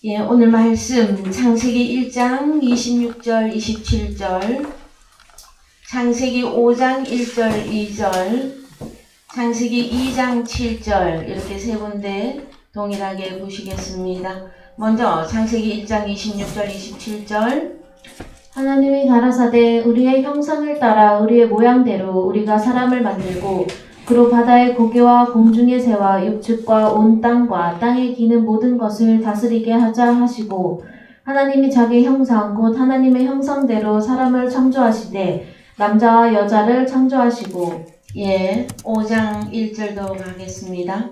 예, 오늘 말씀 창세기 1장 26절 27절, 창세기 5장 1절 2절, 창세기 2장 7절 이렇게 세 군데 동일하게 보시겠습니다. 먼저 창세기 1장 26절 27절. 하나님이 가라사대 우리의 형상을 따라 우리의 모양대로 우리가 사람을 만들고 그로 바다의 고기와 공중의 새와 육축과 온 땅과 땅에 기는 모든 것을 다스리게 하자 하시고, 하나님이 자기 형상 곧 하나님의 형상대로 사람을 창조하시되 남자와 여자를 창조하시고. 예, 5장 1절도 가겠습니다.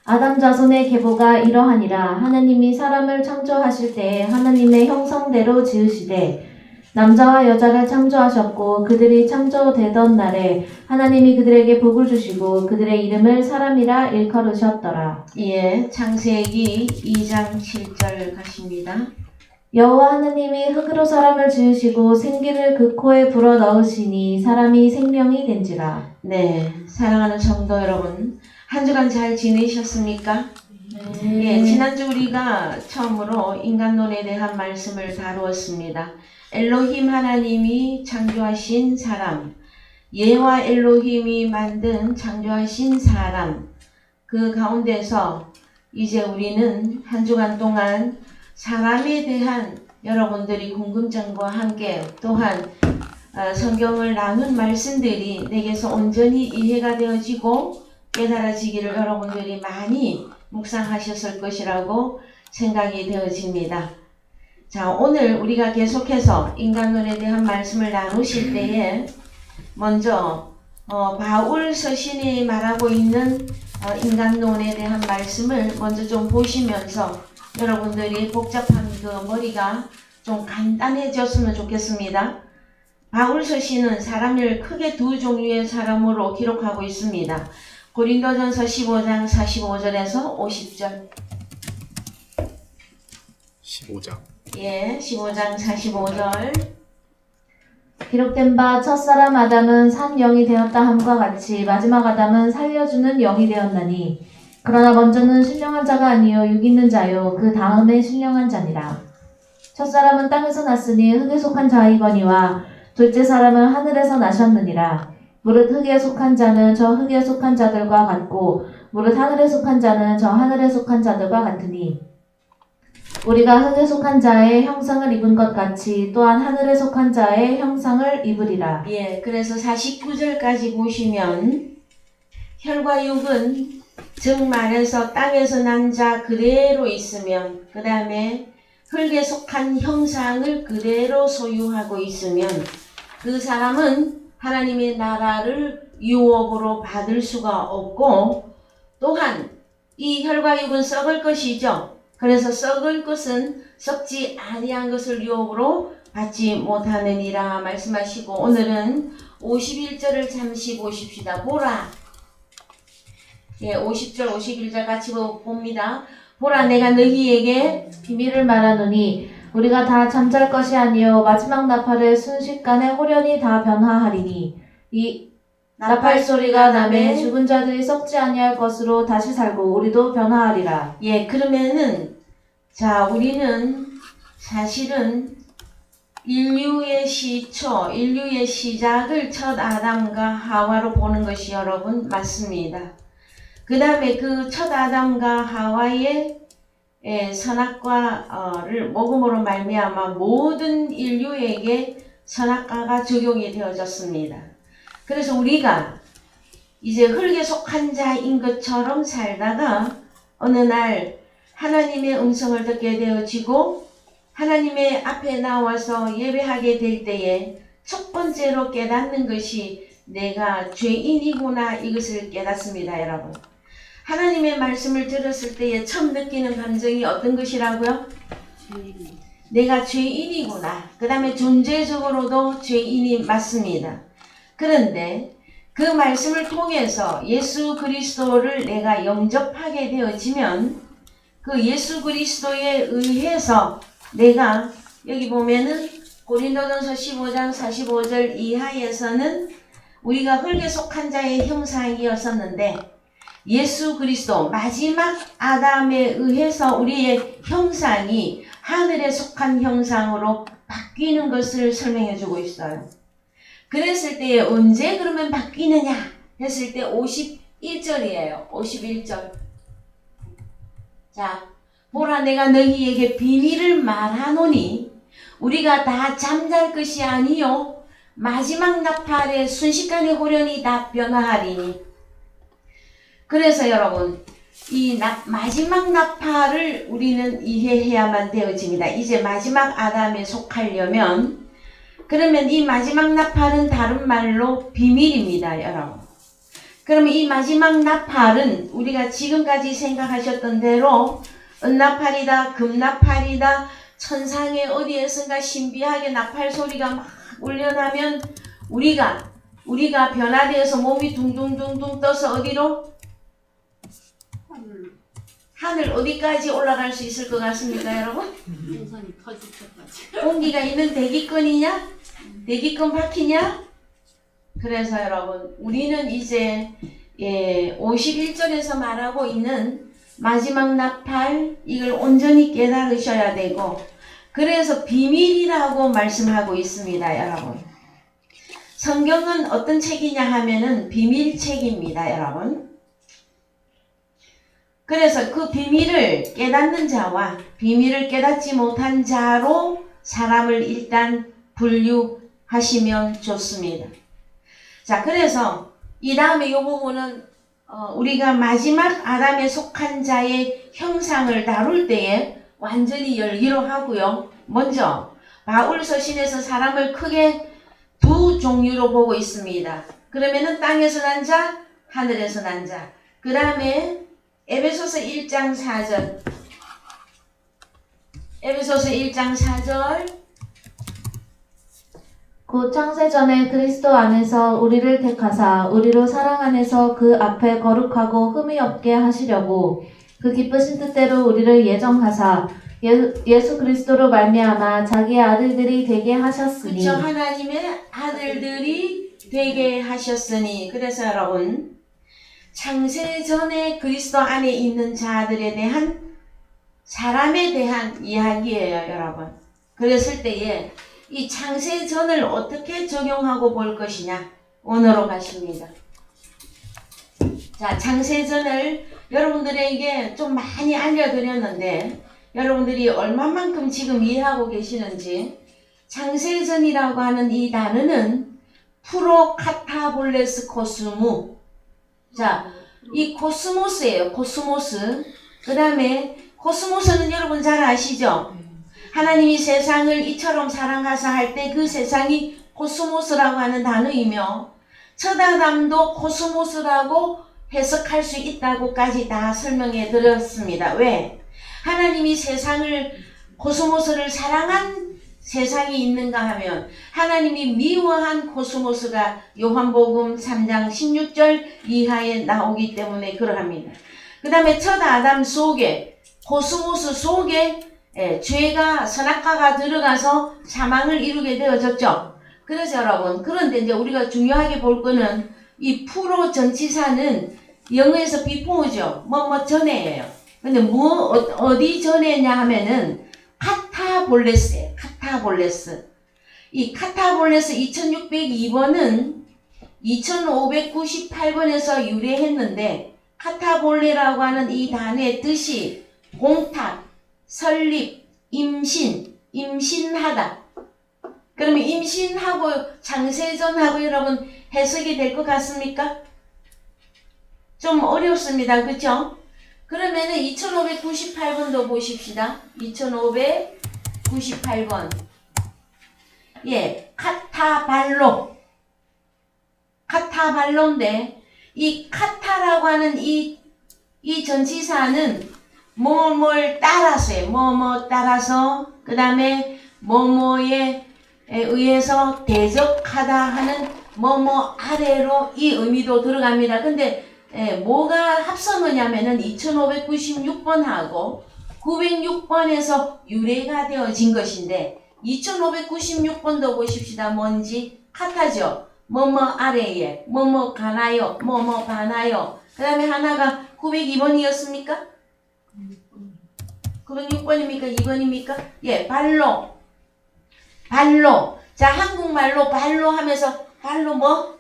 아담 자손의 계보가 이러하니라. 하나님이 사람을 창조하실 때에 하나님의 형상대로 지으시되 남자와 여자를 창조하셨고, 그들이 창조되던 날에 하나님이 그들에게 복을 주시고 그들의 이름을 사람이라 일컬으셨더라. 예, 창세기 2장 7절 가십니다. 여호와 하나님이 흙으로 사람을 지으시고 생기를 그 코에 불어 넣으시니 사람이 생명이 된지라. 네, 사랑하는 성도 여러분, 한 주간 잘 지내셨습니까? 예, 지난주 우리가 처음으로 인간론에 대한 말씀을 다루었습니다. 엘로힘 하나님이 창조하신 사람, 예와 엘로힘이 만든 창조하신 사람, 그 가운데서 이제 우리는 한 주간 동안 사람에 대한 여러분들이 궁금증과 함께 또한 성경을 나눈 말씀들이 내게서 온전히 이해가 되어지고 깨달아지기를 여러분들이 많이 묵상하셨을 것이라고 생각이 되어집니다. 자, 오늘 우리가 계속해서 인간론에 대한 말씀을 나누실 때에 먼저 바울 서신이 말하고 있는 인간론에 대한 말씀을 먼저 좀 보시면서 여러분들이 복잡한 그 머리가 좀 간단해졌으면 좋겠습니다. 바울 서신은 사람을 크게 두 종류의 사람으로 기록하고 있습니다. 고린도전서 15장 45절에서 50절. 15장. 예, 15장 45절. 기록된 바 첫사람 아담은 산 영이 되었다 함과 같이 마지막 아담은 살려주는 영이 되었나니, 그러나 먼저는 신령한 자가 아니요 육 있는 자요 그 다음에 신령한 자니라. 첫사람은 땅에서 났으니 흙에 속한 자이거니와 둘째 사람은 하늘에서 나셨느니라. 무릇 흙에 속한 자는 저 흙에 속한 자들과 같고 무릇 하늘에 속한 자는 저 하늘에 속한 자들과 같으니, 우리가 흙에 속한 자의 형상을 입은 것 같이 또한 하늘에 속한 자의 형상을 입으리라. 예, 그래서 49절까지 보시면 혈과 육은 즉 말해서 땅에서 난 자 그대로 있으면, 그 다음에 흙에 속한 형상을 그대로 소유하고 있으면 그 사람은 하나님의 나라를 유업으로 받을 수가 없고, 또한 이 혈과 육은 썩을 것이죠. 그래서 썩을 것은 썩지 아니한 것을 유업으로 받지 못하느니라 말씀하시고, 오늘은 51절을 잠시 보십시다. 보라. 예, 50절 51절 같이 봅니다. 보라, 내가 너희에게 비밀을 말하노니 우리가 다 잠잘 것이 아니요 마지막 나팔의 순식간에 호련히 다 변화하리니, 이 나팔 소리가 나매 죽은 자들이 썩지 아니할 것으로 다시 살고 우리도 변화하리라. 예, 그러면은 자, 우리는 사실은 인류의 시초, 인류의 시작을 첫 아담과 하와로 보는 것이 여러분 맞습니다. 그 다음에 그 첫 아담과 하와의 선악과를 먹음으로 말미암아 모든 인류에게 선악과가 적용이 되어졌습니다. 그래서 우리가 이제 흙에 속한 자인 것처럼 살다가 어느 날 하나님의 음성을 듣게 되어지고 하나님의 앞에 나와서 예배하게 될 때에 첫 번째로 깨닫는 것이 내가 죄인이구나, 이것을 깨닫습니다. 여러분, 하나님의 말씀을 들었을 때에 처음 느끼는 감정이 어떤 것이라고요? 내가 죄인이구나. 그 다음에 존재적으로도 죄인이 맞습니다. 그런데 그 말씀을 통해서 예수 그리스도를 내가 영접하게 되어지면 그 예수 그리스도에 의해서 내가, 여기 보면은 고린도전서 15장 45절 이하에서는 우리가 흙에 속한 자의 형상이었었는데 예수 그리스도 마지막 아담에 의해서 우리의 형상이 하늘에 속한 형상으로 바뀌는 것을 설명해 주고 있어요. 그랬을 때 언제 그러면 바뀌느냐 했을 때 51절이에요. 51절. 자, 보라 내가 너희에게 비밀을 말하노니 우리가 다 잠잘 것이 아니요 마지막 나팔에 순식간에 호련히 다 변화하리니. 그래서 여러분 이 마지막 나팔을 우리는 이해해야만 되어집니다. 이제 마지막 아담에 속하려면 그러면 이 마지막 나팔은 다른 말로 비밀입니다. 여러분. 그러면 이 마지막 나팔은 우리가 지금까지 생각하셨던 대로 은나팔이다, 금나팔이다, 천상의 어디에선가 신비하게 나팔 소리가 막 울려나면 우리가 변화되어서 몸이 둥둥둥둥 떠서 어디로? 하늘 어디까지 올라갈 수 있을 것 같습니까, 여러분? 풍선이 터질 때까지. 공기가 있는 대기권이냐? 대기권 바퀴냐? 그래서 여러분, 우리는 이제 51절에서 말하고 있는 마지막 나팔, 이걸 온전히 깨달으셔야 되고, 그래서 비밀이라고 말씀하고 있습니다, 여러분. 성경은 어떤 책이냐 하면은 비밀책입니다, 여러분. 그래서 그 비밀을 깨닫는 자와 비밀을 깨닫지 못한 자로 사람을 일단 분류하시면 좋습니다. 자, 그래서 이 다음에 이 부분은 우리가 마지막 아담에 속한 자의 형상을 다룰 때에 완전히 열기로 하고요. 먼저 바울 서신에서 사람을 크게 두 종류로 보고 있습니다. 그러면은 땅에서 난 자, 하늘에서 난 자. 그 다음에 에베소서 1장 4절. 에베소서 1장 4절. 곧 창세전에 그리스도 안에서 우리를 택하사 우리로 사랑 안에서 그 앞에 거룩하고 흠이 없게 하시려고 그 기쁘신 뜻대로 우리를 예정하사 예수 그리스도로 말미암아 자기의 아들들이 되게 하셨으니. 그쵸, 하나님의 아들들이 되게 하셨으니. 그래서 여러분 창세전에 그리스도 안에 있는 자들에 대한 사람에 대한 이야기예요, 여러분. 그랬을 때에 이 창세전을 어떻게 적용하고 볼 것이냐, 원어로 가십니다. 자, 창세전을 여러분들에게 좀 많이 알려드렸는데 여러분들이 얼마만큼 지금 이해하고 계시는지. 창세전이라고 하는 이 단어는 프로카타볼레스 코스무. 자, 이 코스모스예요. 코스모스. 그 다음에 코스모스는 여러분 잘 아시죠? 하나님이 세상을 이처럼 사랑하사 할 때 그 세상이 코스모스라고 하는 단어이며 첫 아담도 코스모스라고 해석할 수 있다고까지 다 설명해 드렸습니다. 왜? 하나님이 세상을 코스모스를 사랑한 세상이 있는가 하면 하나님이 미워한 코스모스가 요한복음 3장 16절 이하에 나오기 때문에 그러합니다. 그 다음에 첫 아담 속에 코스모스 속에 죄가 선악과가 들어가서 사망을 이루게 되어졌죠. 그래서 여러분, 그런데 이제 우리가 중요하게 볼 거는 이 프로 전치사는 영어에서 비포죠. 뭐 전에예요. 근데 어디 전에냐 하면은 카타볼레스예요. 카타볼레스. 이 카타볼레스 2602번은 2598번에서 유래했는데 카타볼레라고 하는 이 단어의 뜻이 공탁, 설립, 임신하다. 그러면 임신하고 창세전하고 여러분 해석이 될 것 같습니까? 좀 어렵습니다. 그렇죠? 그러면은 2598번도 보십시다. 2598번. 예, 카타발로인데 이 카타라고 하는 이 전치사는 뭐뭘 따라서요. 뭐 따라서 그 다음에 뭐뭐에 의해서 대적하다 하는 뭐뭐 아래로 이 의미도 들어갑니다. 근데 뭐가 합성어냐면은 2596번하고 906번에서 유래가 되어진 것인데 2596번도 보십시다. 뭔지 카타죠. 뭐뭐 아래에 뭐뭐 가나요. 뭐뭐 가나요. 그 다음에 하나가 902번이었습니까? 906번입니까? 2번입니까? 예, 발로. 발로. 자, 한국말로 발로 하면서, 발로 뭐?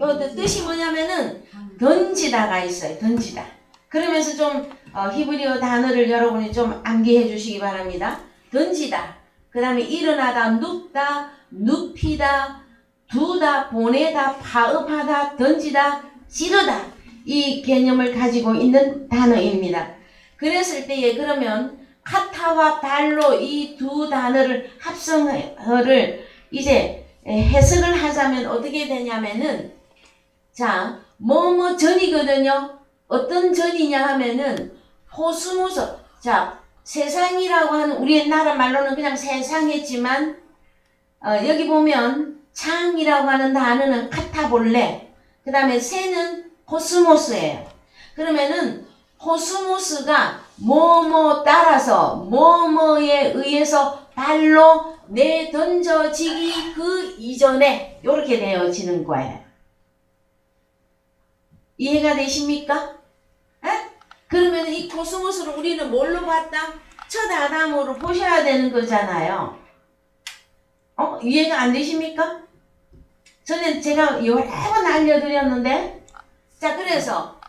요 뜻이 뭐냐면은, 던지다가 있어요. 던지다. 그러면서 좀, 히브리어 단어를 여러분이 좀 암기해 주시기 바랍니다. 던지다. 그 다음에 일어나다, 눕다, 눕히다, 두다, 보내다, 파업하다, 던지다, 찌르다. 이 개념을 가지고 있는 단어입니다. 그랬을 때에 그러면 카타와 발로 이 두 단어를 합성어를 이제 해석을 하자면 어떻게 되냐면은 자, 뭐뭐 전이거든요. 어떤 전이냐 하면은 호수모서. 자, 세상이라고 하는 우리 나라 말로는 그냥 세상이지만 여기 보면 창이라고 하는 단어는 카타볼레. 그 다음에 새는 코스모스예요. 그러면은 코스모스가 뭐뭐 따라서 뭐뭐에 의해서 발로 내던져지기 그 이전에 이렇게 되어지는 거예요. 이해가 되십니까? 에? 그러면 이 코스모스를 우리는 뭘로 봤다? 첫 아담으로 보셔야 되는 거잖아요. 이해가 안 되십니까? 저는 제가 여러 번 알려드렸는데 자, 그래서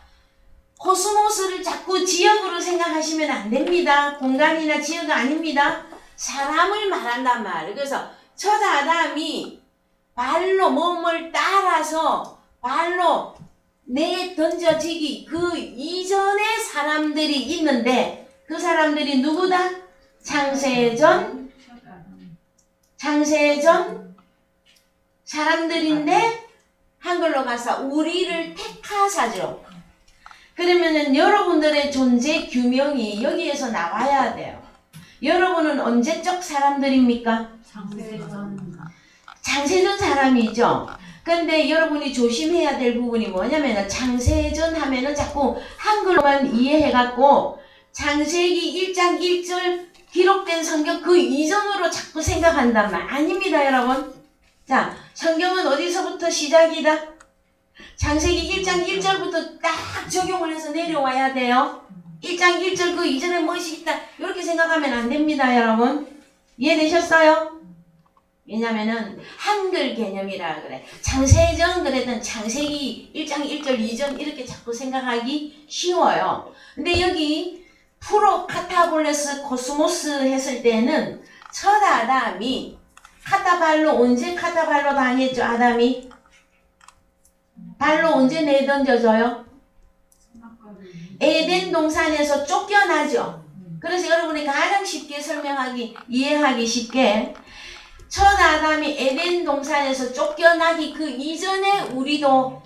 코스모스를 자꾸 지역으로 생각하시면 안 됩니다. 공간이나 지역이 아닙니다. 사람을 말한단 말이에요. 그래서 첫 아담이 발로 몸을 따라서 발로 내던져지기 그 이전에 사람들이 있는데 그 사람들이 누구다? 창세전 사람들인데 한글로 가서 우리를 택하사죠. 그러면은 여러분들의 존재 규명이 여기에서 나와야 돼요. 여러분은 언제적 사람들입니까? 창세전 사람이죠. 근데 여러분이 조심해야 될 부분이 뭐냐면 창세전 하면은 자꾸 한글로만 이해해갖고 창세기 1장 1절 기록된 성경 그 이전으로 자꾸 생각한단 말 아닙니다, 여러분. 자, 성경은 어디서부터 시작이다? 창세기 1장 1절부터 딱 적용을 해서 내려와야 돼요. 1장 1절 그 이전에 무엇이 있다 이렇게 생각하면 안 됩니다, 여러분. 이해되셨어요? 왜냐면은 한글 개념이라 그래. 창세전 그랬던 창세기 1장 1절 2절 이렇게 자꾸 생각하기 쉬워요. 근데 여기 프로 카타볼레스 코스모스 했을 때는 첫 아담이 카타발로 언제 카타발로 당했죠? 아담이 발로 언제 내던져져요? 에덴 동산에서 쫓겨나죠. 그래서 여러분이 가장 쉽게 이해하기 쉽게 첫 아담이 에덴 동산에서 쫓겨나기 그 이전에 우리도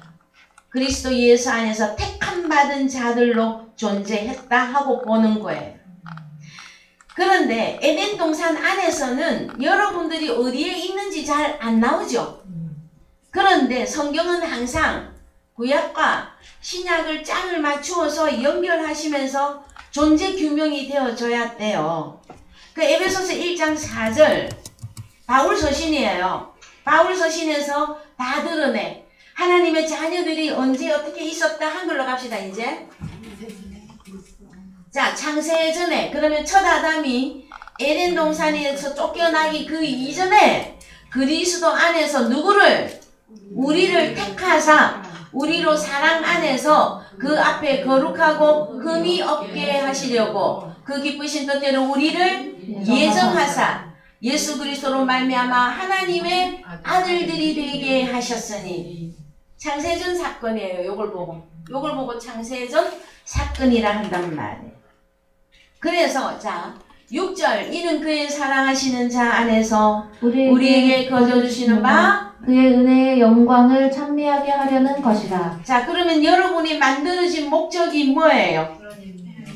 그리스도 예수 안에서 택함 받은 자들로 존재했다 하고 보는 거예요. 그런데 에덴 동산 안에서는 여러분들이 어디에 있는지 잘 안 나오죠. 그런데 성경은 항상 구약과 신약을 짝을 맞추어서 연결하시면서 존재 규명이 되어져야 돼요. 그 에베소서 1장 4절 바울 서신이에요. 바울 서신에서 다 드러내. 하나님의 자녀들이 언제 어떻게 있었다 한글로 갑시다 이제. 자, 창세전에 그러면 첫 아담이 에덴 동산에서 쫓겨나기 그 이전에 그리스도 안에서 누구를? 우리를 택하사 우리로 사랑 안에서 그 앞에 거룩하고 흠이 없게 하시려고 그 기쁘신 뜻대로 우리를 예정하사 예수 그리스도로 말미암아 하나님의 아들들이 되게 하셨으니 창세전 사건이에요. 요걸 보고 창세전 사건이라 한단 말이에요. 그래서 자 6절 이는 그의 사랑하시는 자 안에서 우리에게 거저주시는 바 그의 은혜의 영광을 찬미하게 하려는 것이라. 자 그러면 여러분이 만들어진 목적이 뭐예요?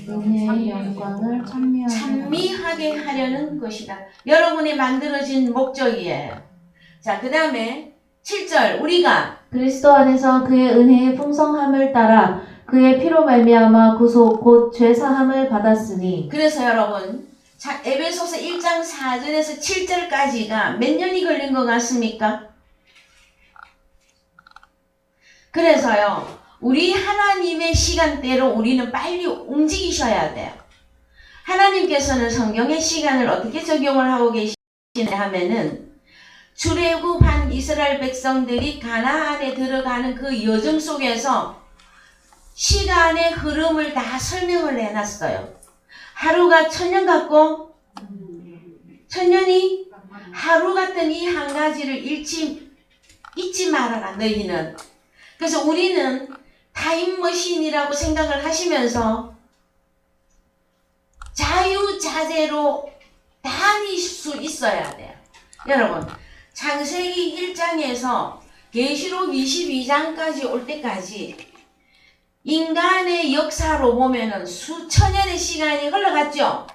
은혜의 영광을 찬미하게 하려는 것이다. 여러분이 만들어진 목적이에요. 자 그 다음에 7절 우리가 그리스도 안에서 그의 은혜의 풍성함을 따라 그의 피로 말미암아 구속 곧 죄사함을 받았으니. 그래서 여러분 자 에베소서 1장 4절에서 7절까지가 몇 년이 걸린 것 같습니까? 그래서요 우리 하나님의 시간대로 우리는 빨리 움직이셔야 돼요. 하나님께서는 성경의 시간을 어떻게 적용을 하고 계시냐 하면은 출애굽한 이스라엘 백성들이 가나안에 들어가는 그 여정 속에서 시간의 흐름을 다 설명을 해놨어요. 하루가 천년 같고 천년이 하루 같은 이 한 가지를 잊지 말아라 너희는. 그래서 우리는 타임머신이라고 생각을 하시면서 자유자재로 다닐 수 있어야 돼요. 여러분 창세기 1장에서 계시록 22장까지 올 때까지 인간의 역사로 보면은 수천년의 시간이 흘러갔죠.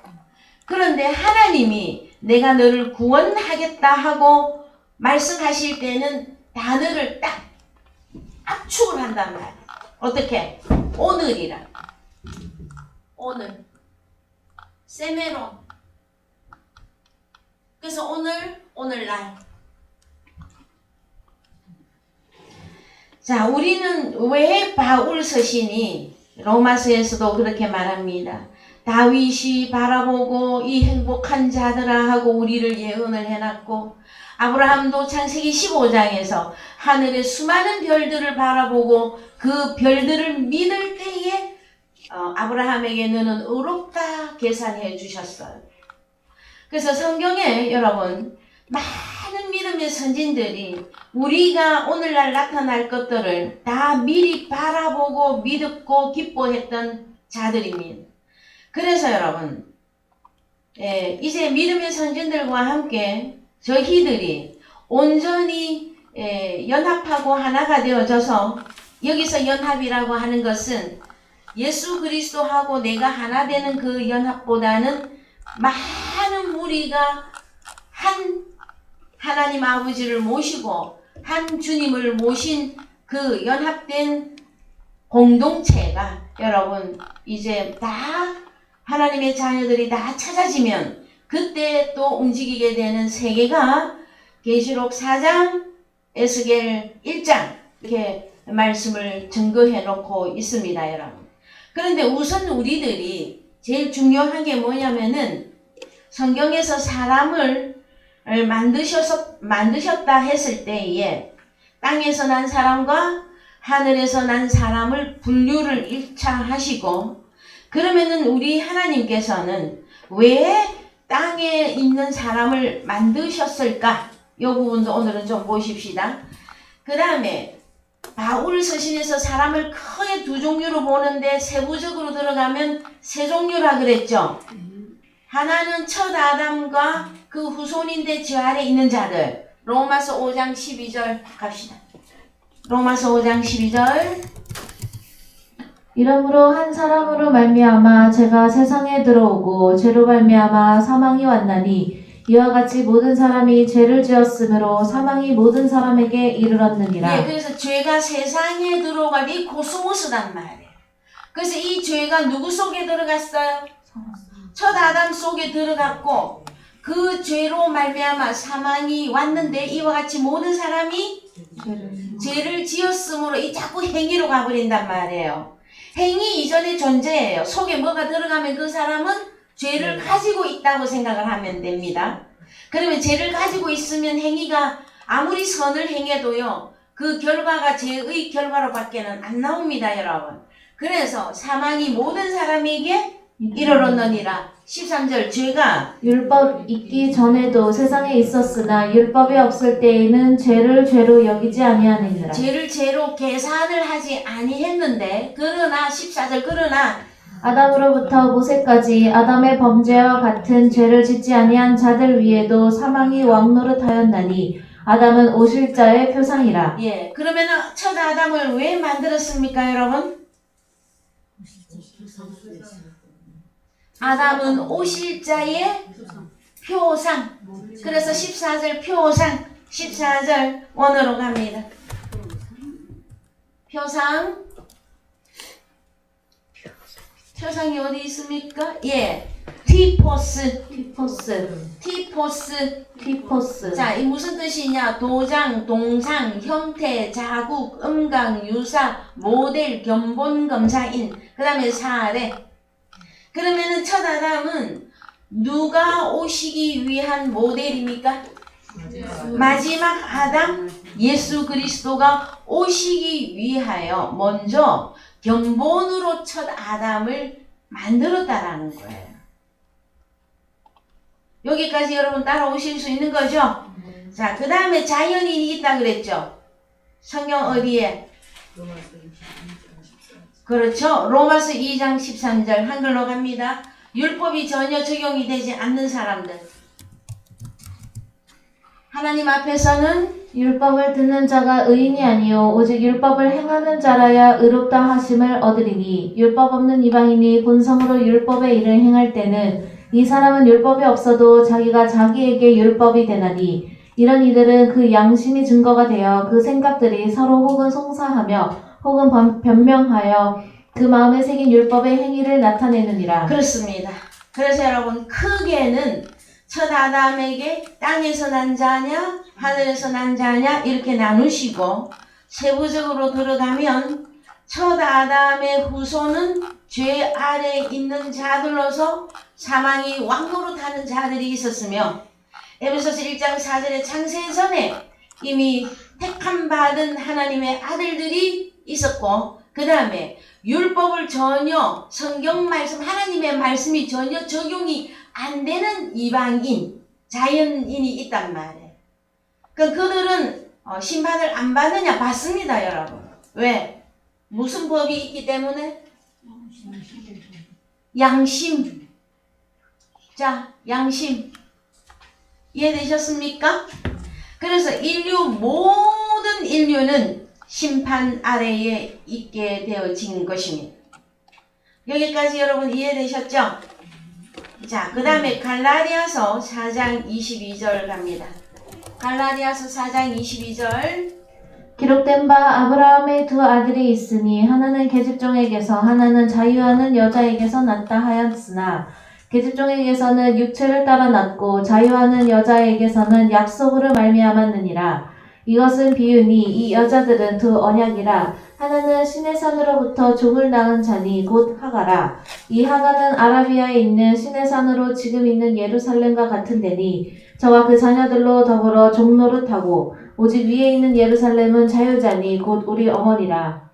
그런데 하나님이 내가 너를 구원하겠다 하고 말씀하실 때는 단어를 딱 압축을 한단 말이야. 어떻게? 오늘이라. 오늘. 세메론. 그래서 오늘날. 자, 우리는 왜 바울 서신이 로마서에서도 그렇게 말합니다. 다윗이 바라보고 이 행복한 자들아 하고 우리를 예언을 해놨고, 아브라함도 창세기 15장에서 하늘의 수많은 별들을 바라보고 그 별들을 믿을 때에 아브라함에게 너는 의롭다 계산해 주셨어요. 그래서 성경에 여러분 많은 믿음의 선진들이 우리가 오늘날 나타날 것들을 다 미리 바라보고 믿었고 기뻐했던 자들입니다. 그래서 여러분 이제 믿음의 선진들과 함께 저희들이 온전히 연합하고 하나가 되어져서, 여기서 연합이라고 하는 것은 예수 그리스도하고 내가 하나 되는 그 연합보다는 많은 무리가 한 하나님 아버지를 모시고 한 주님을 모신 그 연합된 공동체가 여러분 이제 다 하나님의 자녀들이 다 찾아지면 그때 또 움직이게 되는 세계가 계시록 4장, 에스겔 1장 이렇게 말씀을 증거해 놓고 있습니다, 여러분. 그런데 우선 우리들이 제일 중요한 게 뭐냐면은 성경에서 사람을 만드셨다 했을 때에 땅에서 난 사람과 하늘에서 난 사람을 분류를 1차 하시고, 그러면은 우리 하나님께서는 왜 땅에 있는 사람을 만드셨을까? 이 부분도 오늘은 좀 보십시다. 그 다음에 바울 서신에서 사람을 크게 두 종류로 보는데 세부적으로 들어가면 세 종류라 그랬죠. 하나는 첫 아담과 그 후손인데 저 아래 있는 자들. 로마서 5장 12절 갑시다. 로마서 5장 12절. 이러므로 한 사람으로 말미암아 죄가 세상에 들어오고 죄로 말미암아 사망이 왔나니 이와 같이 모든 사람이 죄를 지었으므로 사망이 모든 사람에게 이르렀느니라. 예, 그래서 죄가 세상에 들어가니 코스모스단 말이에요. 그래서 이 죄가 누구 속에 들어갔어요? 첫 아담 속에 들어갔고 그 죄로 말미암아 사망이 왔는데 이와 같이 모든 사람이 죄를 지었으므로 이 자꾸 행위로 가버린단 말이에요. 행위 이전에 존재예요. 속에 뭐가 들어가면 그 사람은 죄를 가지고 있다고 생각을 하면 됩니다. 그러면 죄를 가지고 있으면 행위가 아무리 선을 행해도요, 그 결과가 죄의 결과로 밖에는 안 나옵니다, 여러분. 그래서 사망이 모든 사람에게 이르렀느니라. 13절. 죄가 율법 있기 전에도 세상에 있었으나 율법이 없을 때에는 죄를 죄로 여기지 아니하느니라. 죄를 죄로 계산을 하지 아니했는데, 그러나 14절. 그러나 아담으로부터 모세까지 아담의 범죄와 같은 죄를 짓지 아니한 자들 위에도 사망이 왕노릇하였나니 아담은 오실 자의 표상이라. 예, 그러면은 첫 아담을 왜 만들었습니까, 여러분? 아담은 오실 자의 표상. 그래서 14절 표상, 14절 원어로 갑니다. 표상이 어디 있습니까? 예, 티포스. 티포스. 자, 이 무슨 뜻이냐? 도장, 동상, 형태, 자국, 음강, 유사, 모델, 견본, 검사인. 그 다음에 사례. 그러면은 첫 아담은 누가 오시기 위한 모델입니까? 마지막 아담 예수 그리스도가 오시기 위하여 먼저 견본으로 첫 아담을 만들었다라는 거예요. 여기까지 여러분 따라오실 수 있는 거죠? 자, 그 다음에 자연인이 있다 그랬죠? 성경 어디에? 그렇죠. 로마서 2장 13절 한글로 갑니다. 율법이 전혀 적용이 되지 않는 사람들. 하나님 앞에서는 율법을 듣는 자가 의인이 아니요 오직 율법을 행하는 자라야 의롭다 하심을 얻으리니 율법 없는 이방인이 본성으로 율법의 일을 행할 때는 이 사람은 율법이 없어도 자기가 자기에게 율법이 되나니 이런 이들은 그 양심이 증거가 되어 그 생각들이 서로 혹은 송사하며 혹은 변명하여 그 마음에 새긴 율법의 행위를 나타내느니라. 그렇습니다. 그래서 여러분 크게는 첫 아담에게 땅에서 난 자냐 하늘에서 난 자냐 이렇게 나누시고 세부적으로 들어가면 첫 아담의 후손은 죄 아래 있는 자들로서 사망이 왕노릇하는 자들이 있었으며 에베소서 1장 4절의 창세 전에 이미 택함 받은 하나님의 아들들이 있었고 그 다음에 율법을 전혀 성경 말씀 하나님의 말씀이 전혀 적용이 안 되는 이방인 자연인이 있단 말이에요. 그들은 심판을 안 받느냐? 받습니다 여러분. 왜? 무슨 법이 있기 때문에? 양심. 자, 양심 이해되셨습니까? 그래서 모든 인류는 심판 아래에 있게 되어진 것입니다. 여기까지 여러분 이해되셨죠? 자, 그 다음에 갈라디아서 4장 22절 갑니다. 갈라디아서 4장 22절 기록된 바 아브라함의 두 아들이 있으니 하나는 계집종에게서 하나는 자유하는 여자에게서 났다 하였으나 계집종에게서는 육체를 따라 났고 자유하는 여자에게서는 약속으로 말미암았느니라. 이것은 비유니 이 여자들은 두 언약이라. 하나는 신의 산으로부터 종을 낳은 자니 곧 하가라. 이 하가는 아라비아에 있는 신의 산으로 지금 있는 예루살렘과 같은 데니 저와 그 자녀들로 더불어 종노릇하고 오직 위에 있는 예루살렘은 자유자니 곧 우리 어머니라.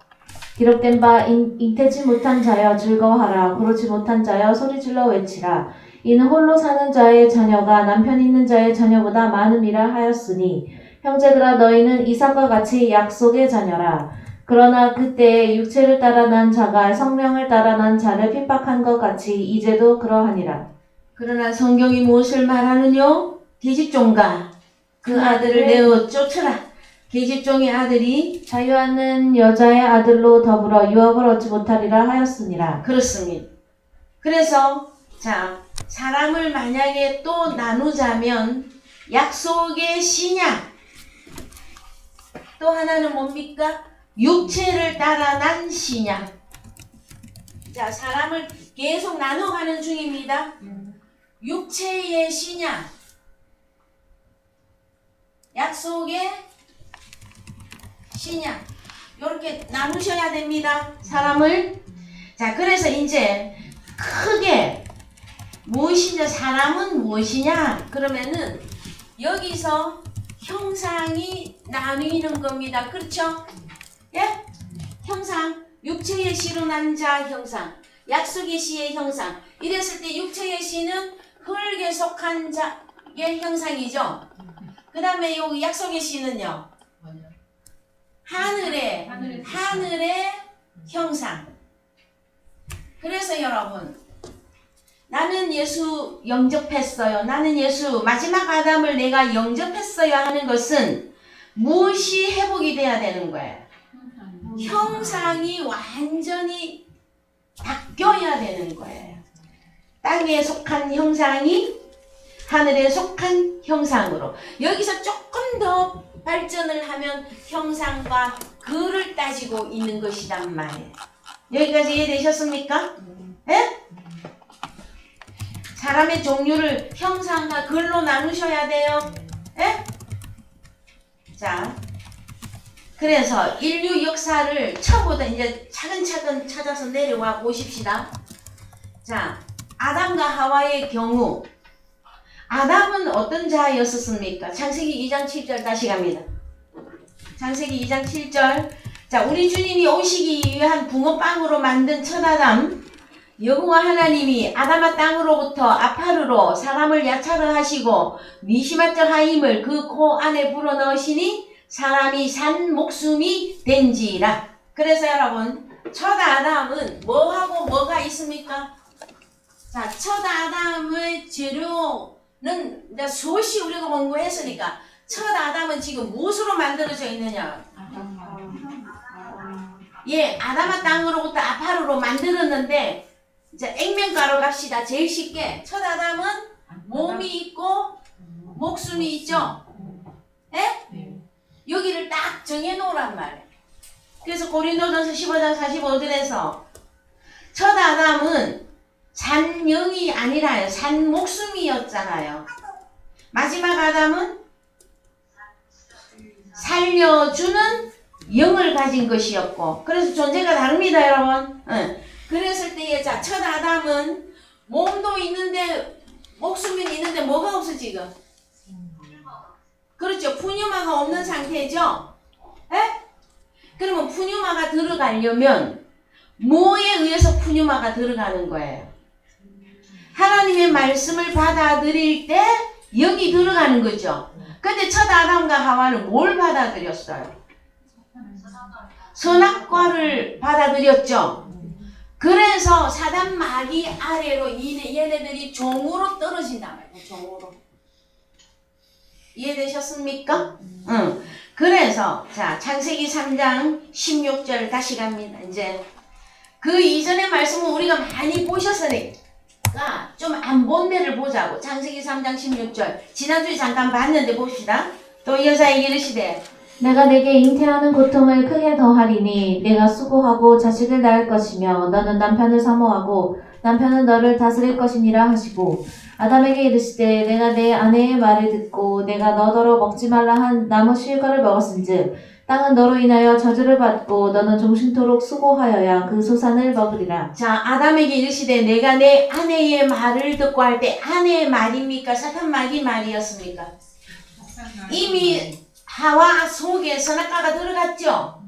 기록된 바 잉태치 못한 자여 즐거워하라. 고르지 못한 자여 소리질러 외치라. 이는 홀로 사는 자의 자녀가 남편 있는 자의 자녀보다 많음이라 하였으니 형제들아 너희는 이삭과 같이 약속의 자녀라. 그러나 그때에 육체를 따라 난 자가 성령을 따라 난 자를 핍박한 것 같이 이제도 그러하니라. 그러나 성경이 무엇을 말하느뇨? 계집종과 그 아들을 내어 쫓으라. 계집종의 아들이 자유하는 여자의 아들로 더불어 유업을 얻지 못하리라 하였으니라. 그렇습니다. 그래서 자, 사람을 만약에 또 나누자면 약속의 신약 또 하나는 뭡니까? 육체를 따라 난 신약. 자, 사람을 계속 나눠가는 중입니다. 육체의 신약, 약속의 신약, 이렇게 나누셔야 됩니다. 사람을. 자, 그래서 이제 크게 무엇이냐, 사람은 무엇이냐? 그러면은 여기서 형상이 나뉘는 겁니다. 그렇죠? 예? 형상, 육체의 씨로 난 자 형상, 약속의 씨의 형상. 이랬을 때 육체의 씨는 흙에 속한 자의 형상이죠. 그 다음에 여기 약속의 씨는요, 하늘의 형상. 그래서 여러분, 나는 예수 영접했어요. 나는 예수 마지막 아담을 내가 영접했어요 하는 것은 무엇이 회복이 돼야 되는 거예요? 형상이 완전히 바뀌어야 되는 거예요. 땅에 속한 형상이 하늘에 속한 형상으로. 여기서 조금 더 발전을 하면 형상과 글을 따지고 있는 것이란 말이에요. 여기까지 이해되셨습니까? 예? 사람 사람의 종류를 형상과 글로 나누셔야 돼요. 예? 자, 그래서 인류 역사를 처음부터 이제 차근차근 찾아서 내려와 보십시다. 자, 아담과 하와의 경우, 아담은 어떤 자였었습니까? 창세기 2장 7절 다시 갑니다. 창세기 2장 7절. 자, 우리 주님이 오시기 위한 붕어빵으로 만든 첫 아담, 여호와 하나님이 아담아 땅으로부터 아파르로 사람을 야차를 하시고 미시마적 하임을 그 코 안에 불어넣으시니 사람이 산 목숨이 된지라. 그래서 여러분, 첫 아담은 뭐하고 뭐가 있습니까? 자, 첫 아담의 재료는 이제 수없이 우리가 공부했으니까 첫 아담은 지금 무엇으로 만들어져 있느냐? 예, 아담아 땅으로부터 아파르로 만들었는데, 이제 액면가로 갑시다. 제일 쉽게. 첫 아담은 몸이 있고 목숨이 있죠? 예? 여기를 딱 정해놓으란 말이에요. 그래서 고린도전서 15장 45절에서 첫 아담은 산 영이 아니라 산 목숨이었잖아요. 마지막 아담은 살려주는 영을 가진 것이었고, 그래서 존재가 다릅니다, 여러분. 그랬을 때에, 자, 첫 아담은 몸도 있는데 목숨이 있는데 뭐가 없어 지금? 그렇죠. 푸뉴마가 없는 상태죠. 에? 그러면 푸뉴마가 들어가려면 뭐에 의해서 푸뉴마가 들어가는 거예요? 하나님의 말씀을 받아들일 때 영이 들어가는 거죠. 근데 첫 아담과 하와는 뭘 받아들였어요? 선악과를 받아들였죠. 그래서 사단 마귀 아래로 얘네들이 종으로 떨어진단 말이에요. 종으로. 이해되셨습니까? 응. 그래서 자, 창세기 3장 16절 다시 갑니다. 이제 그 이전의 말씀은 우리가 많이 보셨으니까 좀 안 본 데를 보자고. 창세기 3장 16절 지난주에 잠깐 봤는데 봅시다. 또 여자에게 이르시되 내가 내게 잉태하는 고통을 크게 더하리니 내가 수고하고 자식을 낳을 것이며 너는 남편을 사모하고 남편은 너를 다스릴 것이니라 하시고 아담에게 이르시되 내가 내 아내의 말을 듣고 내가 너더러 먹지 말라 한 나무 실과를 먹었은즉 땅은 너로 인하여 저주를 받고 너는 종신토록 수고하여야 그 소산을 먹으리라. 자, 아담에게 이르시되 내가 내 아내의 말을 듣고 할 때 아내의 말입니까? 사탄 마귀 말이었습니까? 이미 하와 속에 선악과가 들어갔죠.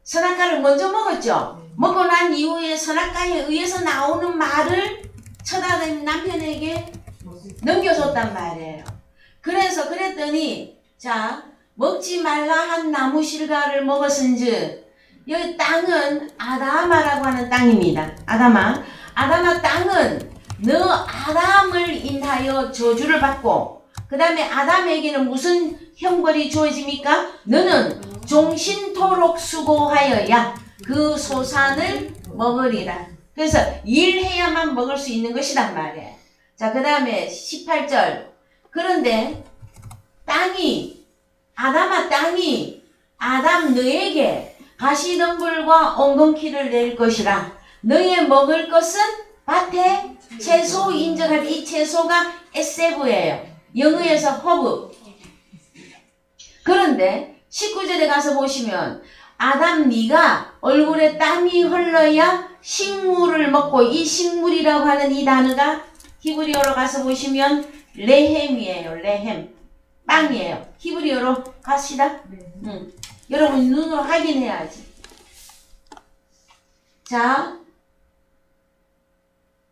선악과를 먼저 먹었죠. 먹고 난 이후에 선악과에 의해서 나오는 말을 첫 아담 남편에게 넘겨줬단 말이에요. 그래서 그랬더니 자, 먹지 말라 한 나무 실과를 먹었은즉 여기 땅은 아다마라고 하는 땅입니다. 아다마 땅은 너 아담을 인하여 저주를 받고 그 다음에 아담에게는 무슨 형벌이 주어집니까? 너는 종신토록 수고하여야 그 소산을 먹으리라. 그래서 일해야만 먹을 수 있는 것이란 말이에요. 자, 그 다음에 18절. 그런데 땅이 아담 너에게 가시덤불과 엉겅퀴를 낼 것이라. 너의 먹을 것은 밭에 채소 인정할 이 채소가 에세브예요. 영어에서 허브. 그런데 19절에 가서 보시면 아담 네가 얼굴에 땀이 흘러야 식물을 먹고 이 식물이라고 하는 이 단어가 히브리어로 가서 보시면 레헴이에요. 레헴. 빵이에요. 히브리어로 갑시다. 여러분 눈으로 확인해야지. 자,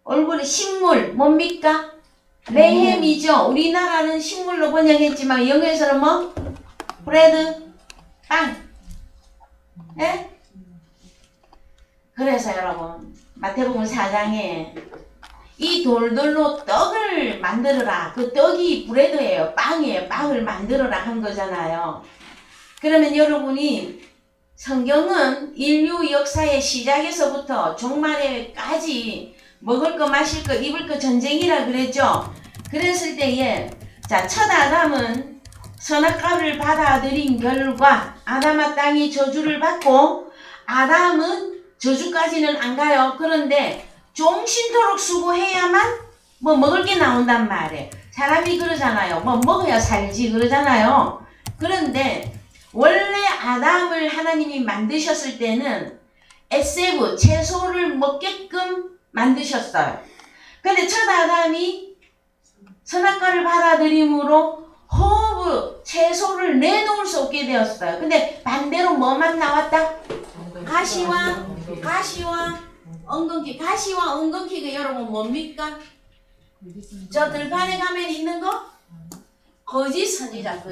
얼굴에 식물 뭡니까? 레헴이죠. 우리나라는 식물로 번역했지만 영어에서는 뭐? 브레드, 빵. 예? 그래서 여러분 마태복음 4장에 이 돌들로 떡을 만들어라. 그 떡이 브레드예요. 빵이에요. 빵을 만들어라 한 거잖아요. 그러면 여러분이 성경은 인류 역사의 시작에서부터 종말에까지 먹을 거 마실 거 입을 거 전쟁이라 그랬죠. 그랬을 때에 자, 첫 아담은 선악과를 받아들인 결과 아담아 땅이 저주를 받고 아담은 저주까지는 안 가요. 그런데 종신토록 수고해야만 뭐 먹을 게 나온단 말이에요. 사람이 그러잖아요. 뭐 먹어야 살지 그러잖아요. 그런데 원래 아담을 하나님이 만드셨을 때는 에세브 채소를 먹게끔 만드셨어요. 근데 첫 아담이 선악과를 받아들임으로 허브 채소를 내놓을 수 없게 되었어요. 근데 반대로 뭐만 나왔다? 가시와 엉겅퀴. 가시와 엉겅퀴가 여러분 뭡니까? 저 들판에 가면 있는 거? 거짓 선지자.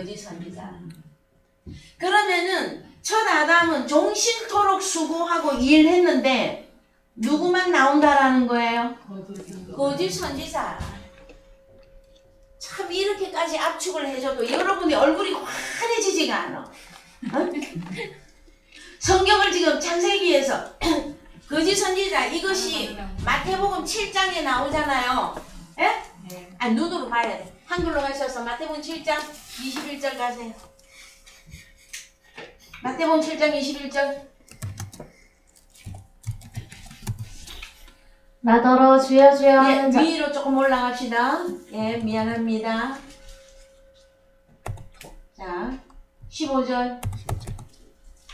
그러면은 첫 아담은 종신토록 수고하고 일했는데 누구만 나온다라는 거예요? 거짓 선지자. 참 이렇게까지 압축을 해줘도 여러분의 얼굴이 환해지지가 않아. 어? 성경을 지금 창세기에서 거짓 선지자 이것이 마태복음 7장에 나오잖아요. 예? 아 눈으로 봐야 돼. 한글로 가셔서 마태복음 7장 21절 가세요. 마태복음 7장 21절. 나더러 주여 주여 하는 자 위로 조금 올라갑시다. 예, 미안합니다. 자, 15절.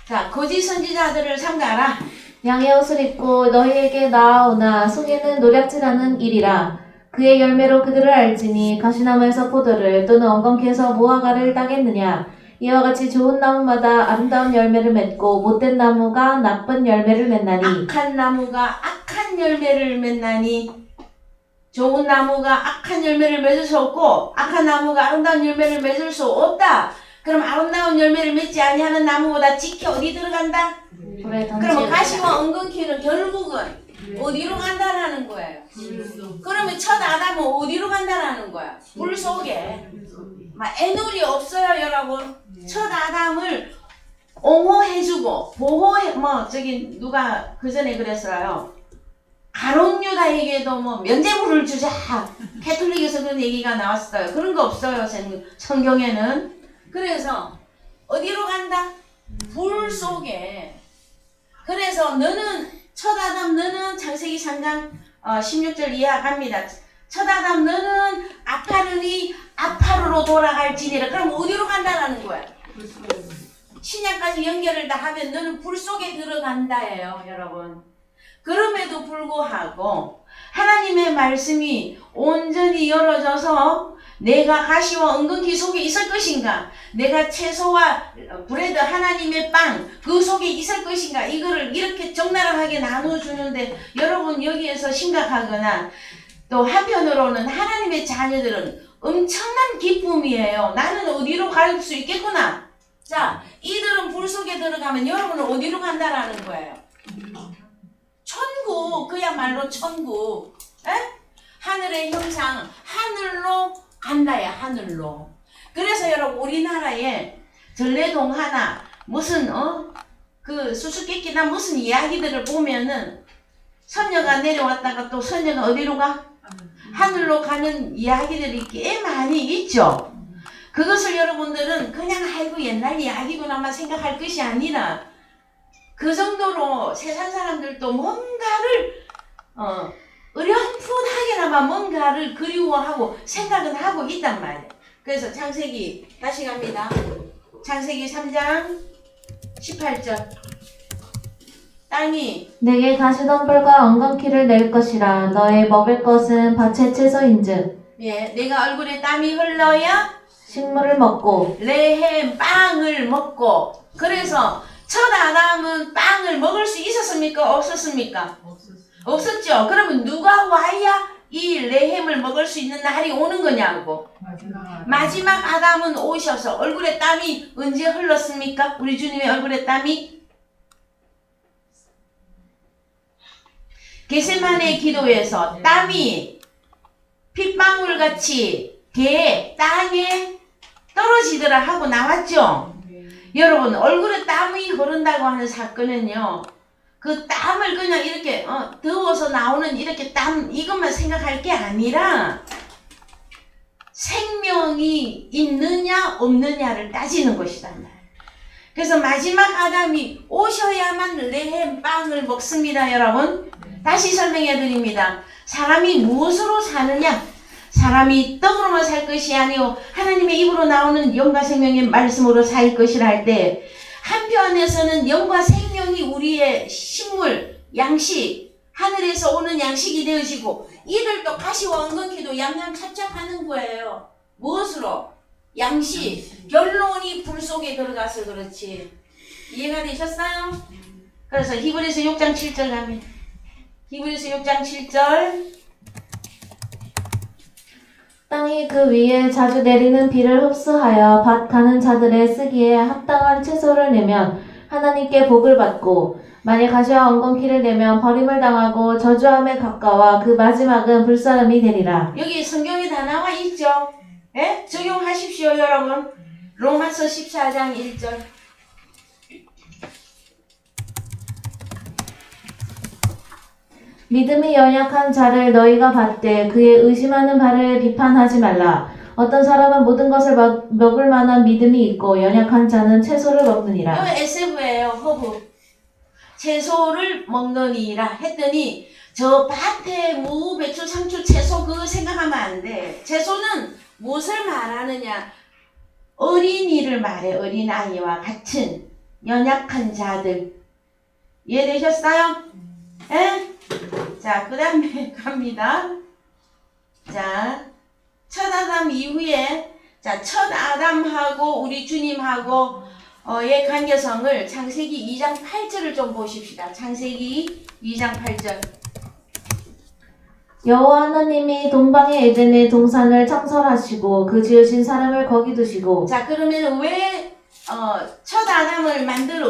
자, 거짓 선지자들을 삼가라. 양의 옷을 입고 너희에게 나아오나 속에는 노략질하는 일이라. 그의 열매로 그들을 알지니 가시나무에서 포도를 또는 엉겅퀴에서 무화과를 따겠느냐. 이와 같이 좋은 나무마다 아름다운 열매를 맺고 못된 나무가 나쁜 열매를 맺나니. 악한 나무가 악한 열매를 맺나니 좋은 나무가 악한 열매를 맺을 수 없고 악한 나무가 아름다운 열매를 맺을 수 없다. 그럼 아름다운 열매를 맺지 아니하는 나무보다 지켜 어디 들어간다? 불에 그러면 던지겠다. 가시와 엉겅퀴는 결국은 어디로 간다라는 거예요? 그러면 첫 아담은 어디로 간다라는 거야? 불 속에. 막 애놀이 없어요, 여러분. 첫 아담을 옹호해주고 보호해 저기 누가 그 전에 그랬어요. 가룟 유다에게도 뭐 면죄부를 주자. 캐톨릭에서 그런 얘기가 나왔어요. 그런 거 없어요, 성경에는. 그래서 어디로 간다? 불 속에. 그래서 너는 첫 아담 너는 창세기 3장 16절 이하 갑니다. 첫 아담 너는 아파르니 아파르로 돌아갈지니라. 그럼 어디로 간다라는 거야? 신약까지 연결을 다 하면 너는 불 속에 들어간다예요, 여러분. 그럼에도 불구하고 하나님의 말씀이 온전히 열어져서 내가 가시와 엉겅퀴 속에 있을 것인가? 내가 채소와 브레드 하나님의 빵 그 속에 있을 것인가? 이거를 이렇게 적나라하게 나눠주는데 여러분 여기에서 심각하거나 또 한편으로는 하나님의 자녀들은 엄청난 기쁨이에요. 나는 어디로 갈 수 있겠구나. 자, 이들은 불 속에 들어가면 여러분은 어디로 간다라는 거예요? 천국, 그야말로 천국. 에? 하늘의 형상, 하늘로 간다야, 하늘로. 그래서 여러분 우리나라에 전래동 하나 무슨 그 수수께끼나 무슨 이야기들을 보면은 선녀가 내려왔다가 또 선녀가 어디로 가? 하늘로 가는 이야기들이 꽤 많이 있죠. 그것을 여러분들은 그냥 아이고 옛날 이야기구나만 생각할 것이 아니라 그 정도로 세상 사람들도 뭔가를 어렴풋하게나마 뭔가를 그리워하고 생각은 하고 있단 말이에요. 그래서 창세기 다시 갑니다. 창세기 3장 18절. 땅이 내게 가시덤불과 엉겅퀴를 낼 것이라. 너의 먹을 것은 밭의 채소인즉 내가 얼굴에 땀이 흘러야 식물을 먹고 레헴 빵을 먹고. 그래서 첫 아담은 빵을 먹을 수 있었습니까? 없었습니까? 없었죠. 그러면 누가 와야 이 레헴을 먹을 수 있는 날이 오는 거냐고. 마지막 아담은 오셔서 얼굴에 땀이 언제 흘렀습니까? 우리 주님의 얼굴에 땀이 겟세마네 기도에서 땀이 핏방울같이 땅에 떨어지더라 하고 나왔죠. 여러분 얼굴에 땀이 흐른다고 하는 사건은요, 그 땀을 그냥 이렇게 더워서 나오는 이렇게 땀 이것만 생각할 게 아니라 생명이 있느냐 없느냐를 따지는 것이다. 그래서 마지막 아담이 오셔야만 레헴 빵을 먹습니다. 여러분 다시 설명해 드립니다. 사람이 무엇으로 사느냐? 사람이 떡으로만 살 것이 아니요 하나님의 입으로 나오는 영과 생명의 말씀으로 살 것이라 할 때 한편에서는 영과 생명이 우리의 식물, 양식, 하늘에서 오는 양식이 되어지고 이를 또 가시와 엉겅퀴도 양양 착착하는 거예요. 무엇으로? 양식. 결론이 불 속에 들어가서 그렇지. 이해가 되셨어요? 그래서 히브리서 6장 7절 가면 히브리서 6장 7절 땅이 그 위에 자주 내리는 비를 흡수하여 밭 가는 자들의 쓰기에 합당한 채소를 내면 하나님께 복을 받고 만일 가시와 엉겅퀴를 내면 버림을 당하고 저주함에 가까워 그 마지막은 불사름이 되리라. 여기 성경에 다 나와 있죠? 예? 적용하십시오 여러분. 로마서 14장 1절 믿음이 연약한 자를 너희가 받되 그의 의심하는 바를 비판하지 말라. 어떤 사람은 모든 것을 먹을 만한 믿음이 있고 연약한 자는 채소를 먹느니라. 이거 SF예요. 허브. 채소를 먹느니라 했더니 저 밭에 무, 배추, 상추, 채소 그거 생각하면 안 돼. 채소는 무엇을 말하느냐? 어린이를 말해. 어린아이와 같은 연약한 자들. 이해되셨어요? 예? 자, 그 다음에 갑니다. 자, 첫 아담 이후에 자, 첫 아담하고 우리 주님하고 의 관계성을 창세기 2장 8절을 좀 보십시다. 창세기 2장 8절. 여호와 하나님이 동방의 에덴의 동산을 창설하시고 그 지으신 사람을 거기 두시고. 자, 그러면 왜 첫 아담을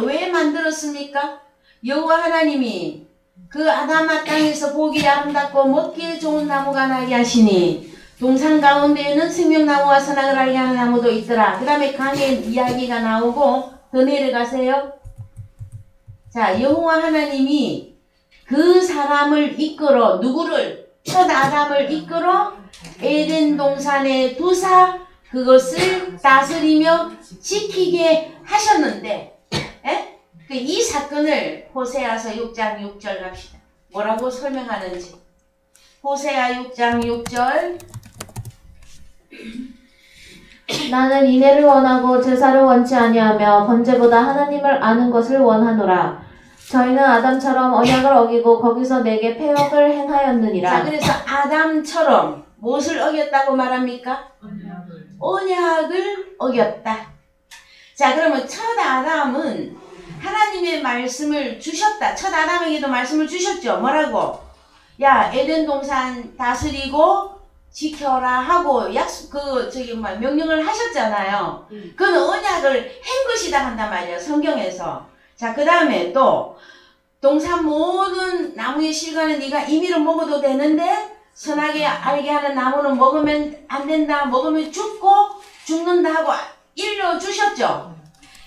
왜 만들었습니까? 여호와 하나님이 그 아담아 땅에서 보기 아름답고 먹기에 좋은 나무가 나게 하시니 동산 가운데에는 생명나무와 선악을 알게 하는 나무도 있더라. 그 다음에 강의 이야기가 나오고 더 내려가세요. 자, 여호와 하나님이 그 사람을 이끌어 누구를? 첫 아담을 이끌어 에덴 동산에 두사 그것을 다스리며 지키게 하셨는데 이 사건을 호세아서 6장 6절 갑시다. 뭐라고 설명하는지. 호세아 6장 6절. 나는 인애를 원하고 제사를 원치 아니하며 번제보다 하나님을 아는 것을 원하노라. 저희는 아담처럼 언약을 어기고 거기서 내게 패역을 행하였느니라. 자, 그래서 아담처럼 무엇을 어겼다고 말합니까? 언약을 어겼다. 자, 그러면 첫 아담은 하나님의 말씀을 주셨다. 첫 아담에게도 말씀을 주셨죠. 뭐라고? 야, 에덴 동산 다스리고 지켜라 하고 명령을 하셨잖아요. 그건 언약을 한 것이다 한단 말이에요. 성경에서. 자, 그 다음에 또 동산 모든 나무의 실과는 네가 임의로 먹어도 되는데 선하게 알게 하는 나무는 먹으면 안 된다. 먹으면 죽는다 하고 일러주셨죠.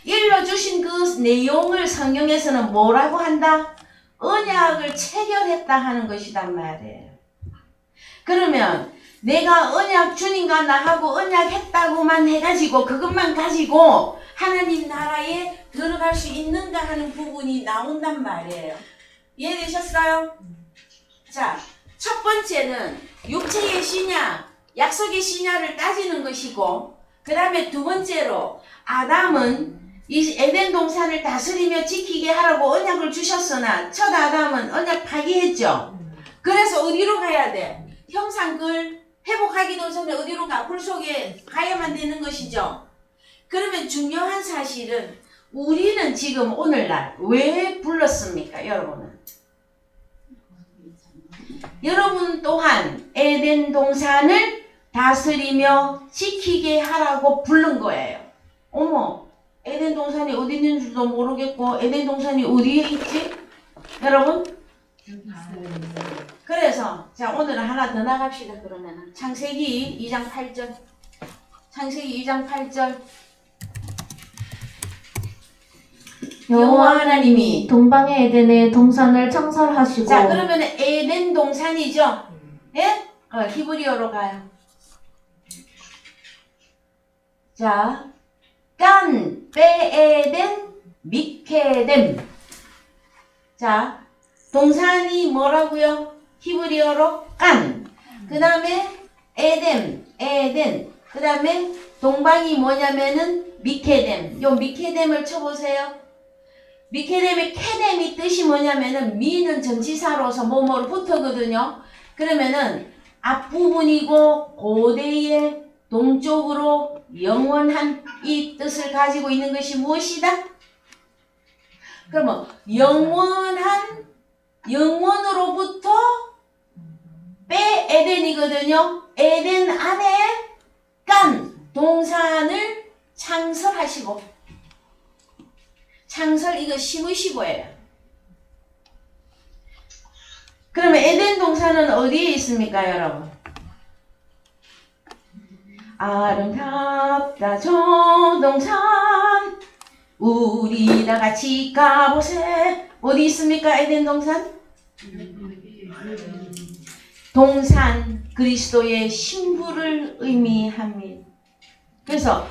일러주신 그 내용을 성경에서는 뭐라고 한다? 언약을 체결했다 하는 것이단 말이에요. 그러면 내가 언약 주님과 나하고 언약했다고만 해가지고 그것만 가지고 하나님 나라에 들어갈 수 있는가 하는 부분이 나온단 말이에요. 이해되셨어요? 자, 첫 번째는 육체의 신약, 약속의 신약을 따지는 것이고 그 다음에 두 번째로 아담은 이 에덴 동산을 다스리며 지키게 하라고 언약을 주셨으나 첫 아담은 언약 파기했죠. 그래서 어디로 가야 돼? 형상을 회복하기도 전에 어디로 가? 불 속에 가야만 되는 것이죠. 그러면 중요한 사실은 우리는 지금 오늘날 왜 불렀습니까? 여러분 또한 에덴 동산을 다스리며 지키게 하라고 부른 거예요. 어머, 에덴 동산이 어디 있는 줄도 모르겠고 에덴 동산이 어디에 있지? 여러분? 그래서 자, 오늘은 하나 더 나갑시다. 그러면은 창세기 2장 8절. 창세기 2장 8절. 여호와 하나님이 동방의 에덴에 동산을 창설하시고. 자, 그러면 에덴 동산이죠? 예? 히브리어로 가요. 자, 깐 베에덴 미케뎀. 자, 동산이 뭐라고요? 히브리어로 깐. 그 다음에 에덴. 그 다음에 동방이 뭐냐면은 미케뎀. 요 미케뎀을 쳐보세요. 미케뎀의 케뎀이 뜻이 뭐냐면은 미는 전치사로서 뭐뭐로 붙어거든요. 그러면은 앞부분이고 고대의 동쪽으로 영원한 이 뜻을 가지고 있는 것이 무엇이다? 그러면 영원으로부터 빼 에덴이거든요. 에덴 안에 깐 동산을 창설하시고, 창설 이거 심으시고예요. 그러면 에덴 동산은 어디에 있습니까, 여러분? 아름답다 저 동산 우리 다 같이 가보세. 어디 있습니까, 에덴 동산? 동산 그리스도의 신부를 의미합니다. 그래서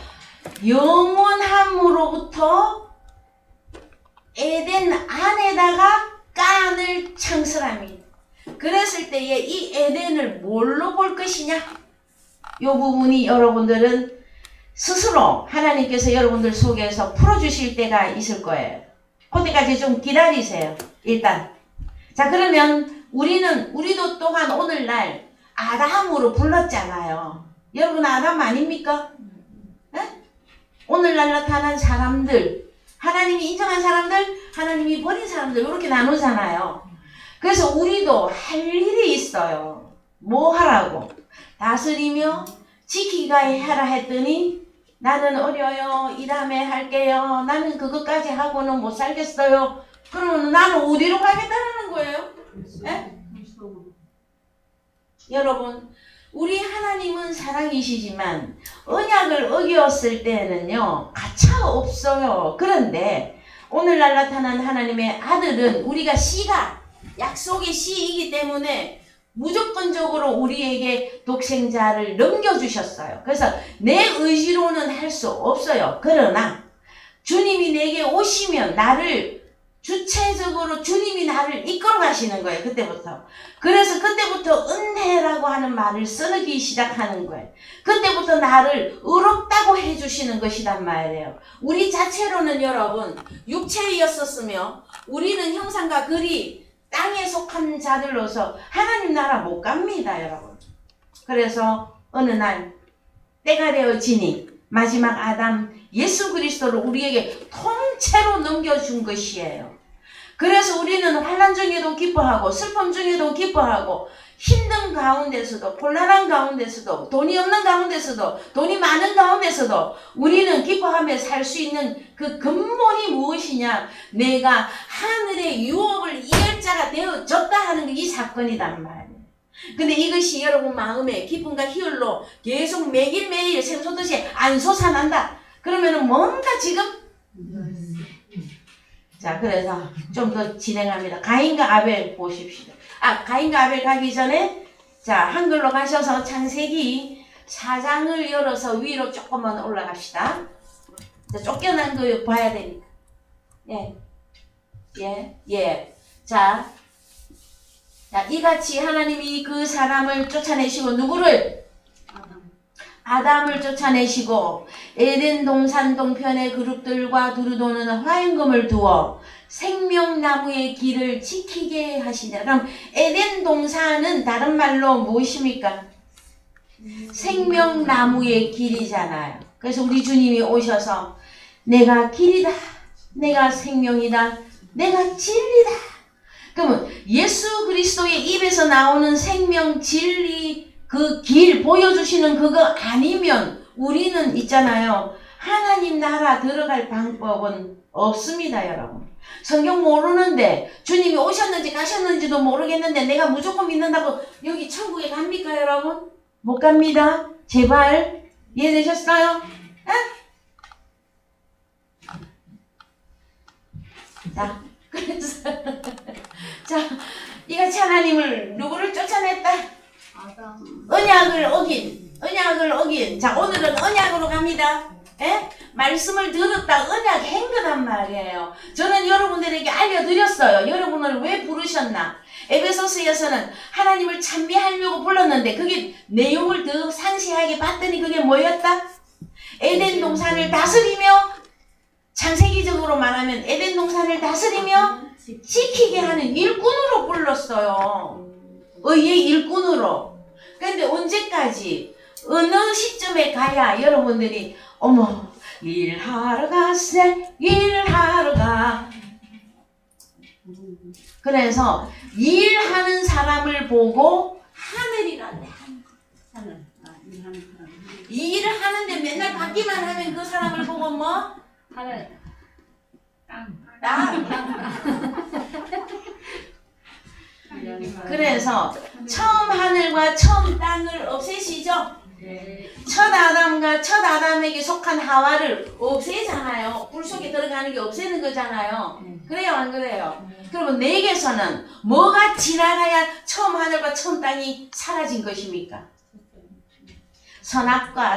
영원함으로부터 에덴 안에다가 깐을 창설합니다. 그랬을 때에 이 에덴을 뭘로 볼 것이냐? 이 부분이 여러분들은 스스로 하나님께서 여러분들 속에서 풀어주실 때가 있을 거예요. 그때까지 좀 기다리세요. 일단. 자, 그러면 우리도 또한 오늘날 아담으로 불렀잖아요. 여러분 아담 아닙니까? 네? 오늘날 나타난 사람들, 하나님이 인정한 사람들, 하나님이 버린 사람들 이렇게 나누잖아요. 그래서 우리도 할 일이 있어요. 뭐 하라고? 다스리며 지키가 해라 했더니 나는 어려요. 이 다음에 할게요. 나는 그것까지 하고는 못 살겠어요. 그러면 나는 어디로 가겠다는 거예요? 네? 여러분, 우리 하나님은 사랑이시지만 언약을 어겼을 때는요 가차 없어요. 그런데 오늘날 나타난 하나님의 아들은 우리가 씨가 약속의 씨이기 때문에 무조건적으로 우리에게 독생자를 넘겨주셨어요. 그래서 내 의지로는 할 수 없어요. 그러나 주님이 내게 오시면 나를 주체적으로 주님이 나를 이끌어 가시는 거예요. 그때부터. 그래서 그때부터 은혜라고 하는 말을 쓰기 시작하는 거예요. 그때부터 나를 의롭다고 해주시는 것이란 말이에요. 우리 자체로는 여러분 육체이었었으며 우리는 형상과 글이 땅에 속한 자들로서 하나님 나라 못 갑니다, 여러분. 그래서 어느 날 때가 되어지니 마지막 아담 예수 그리스도를 우리에게 통째로 넘겨준 것이에요. 그래서 우리는 환난 중에도 기뻐하고 슬픔 중에도 기뻐하고 힘든 가운데서도 곤란한 가운데서도 돈이 없는 가운데서도 돈이 많은 가운데서도 우리는 기뻐하며 살 수 있는 그 근본이 무엇이냐? 내가 하늘의 유업을 이을 자가 되어졌다 하는 이 사건이란 말이에요. 근데 이것이 여러분 마음에 기쁨과 희열로 계속 매일매일 샘솟듯이 안 솟아난다. 그러면은 뭔가 지금 자, 그래서 좀 더 진행합니다. 가인과 아벨 보십시오. 가인과 아벨 가기 전에 자, 한글로 가셔서 창세기 4장을 열어서 위로 조금만 올라갑시다. 자, 쫓겨난 거 봐야 되니까. 자, 이같이 하나님이 그 사람을 쫓아내시고 누구를? 아담을 쫓아내시고 에덴 동산 동편의 그룹들과 두루 도는 화임금을 두어 생명나무의 길을 지키게 하시니라. 그럼 에덴 동산은 다른 말로 무엇입니까? 생명나무의 길이잖아요. 그래서 우리 주님이 오셔서 내가 길이다, 내가 생명이다, 내가 진리다. 그러면 예수 그리스도의 입에서 나오는 생명, 진리, 그 길 보여주시는 그거 아니면 우리는 있잖아요. 하나님 나라 들어갈 방법은 없습니다, 여러분. 성경 모르는데 주님이 오셨는지 가셨는지도 모르겠는데 내가 무조건 믿는다고 여기 천국에 갑니까, 여러분? 못 갑니다. 제발 이해되셨어요? 자, 그래서 자, 이같이 하나님을 누구를 쫓아냈다? 언약을 어긴. 자, 오늘은 언약으로 갑니다. 말씀을 들었다 언약 행거란 말이에요. 저는 여러분들에게 알려드렸어요. 여러분을 왜 부르셨나? 에베소서에서는 하나님을 찬미하려고 불렀는데 그게 내용을 더 상세하게 봤더니 그게 뭐였다? 에덴 동산을 다스리며, 창세기적으로 말하면 에덴 동산을 다스리며 지키게 하는 일꾼으로 불렀어요. 의의 일꾼으로. 그런데 언제까지, 어느 시점에 가야 여러분들이 어머 일하러 가세 일하러 가. 그래서 일하는 사람을 보고 하늘이란데, 하늘. 일하는 사람. 일을 하는데 맨날 받기만 하면 그 사람을 보고 뭐? 하늘. 땅. 그래서 처음 하늘과 처음 땅을 없애시죠? 네. 첫 아담과 첫 아담에게 속한 하와를 없애잖아요. 불 속에 들어가는 게 없애는 거잖아요. 그래요, 안 그래요? 그러면 내게서는 뭐가 지나가야 처음 하늘과 처음 땅이 사라진 것입니까? 선악과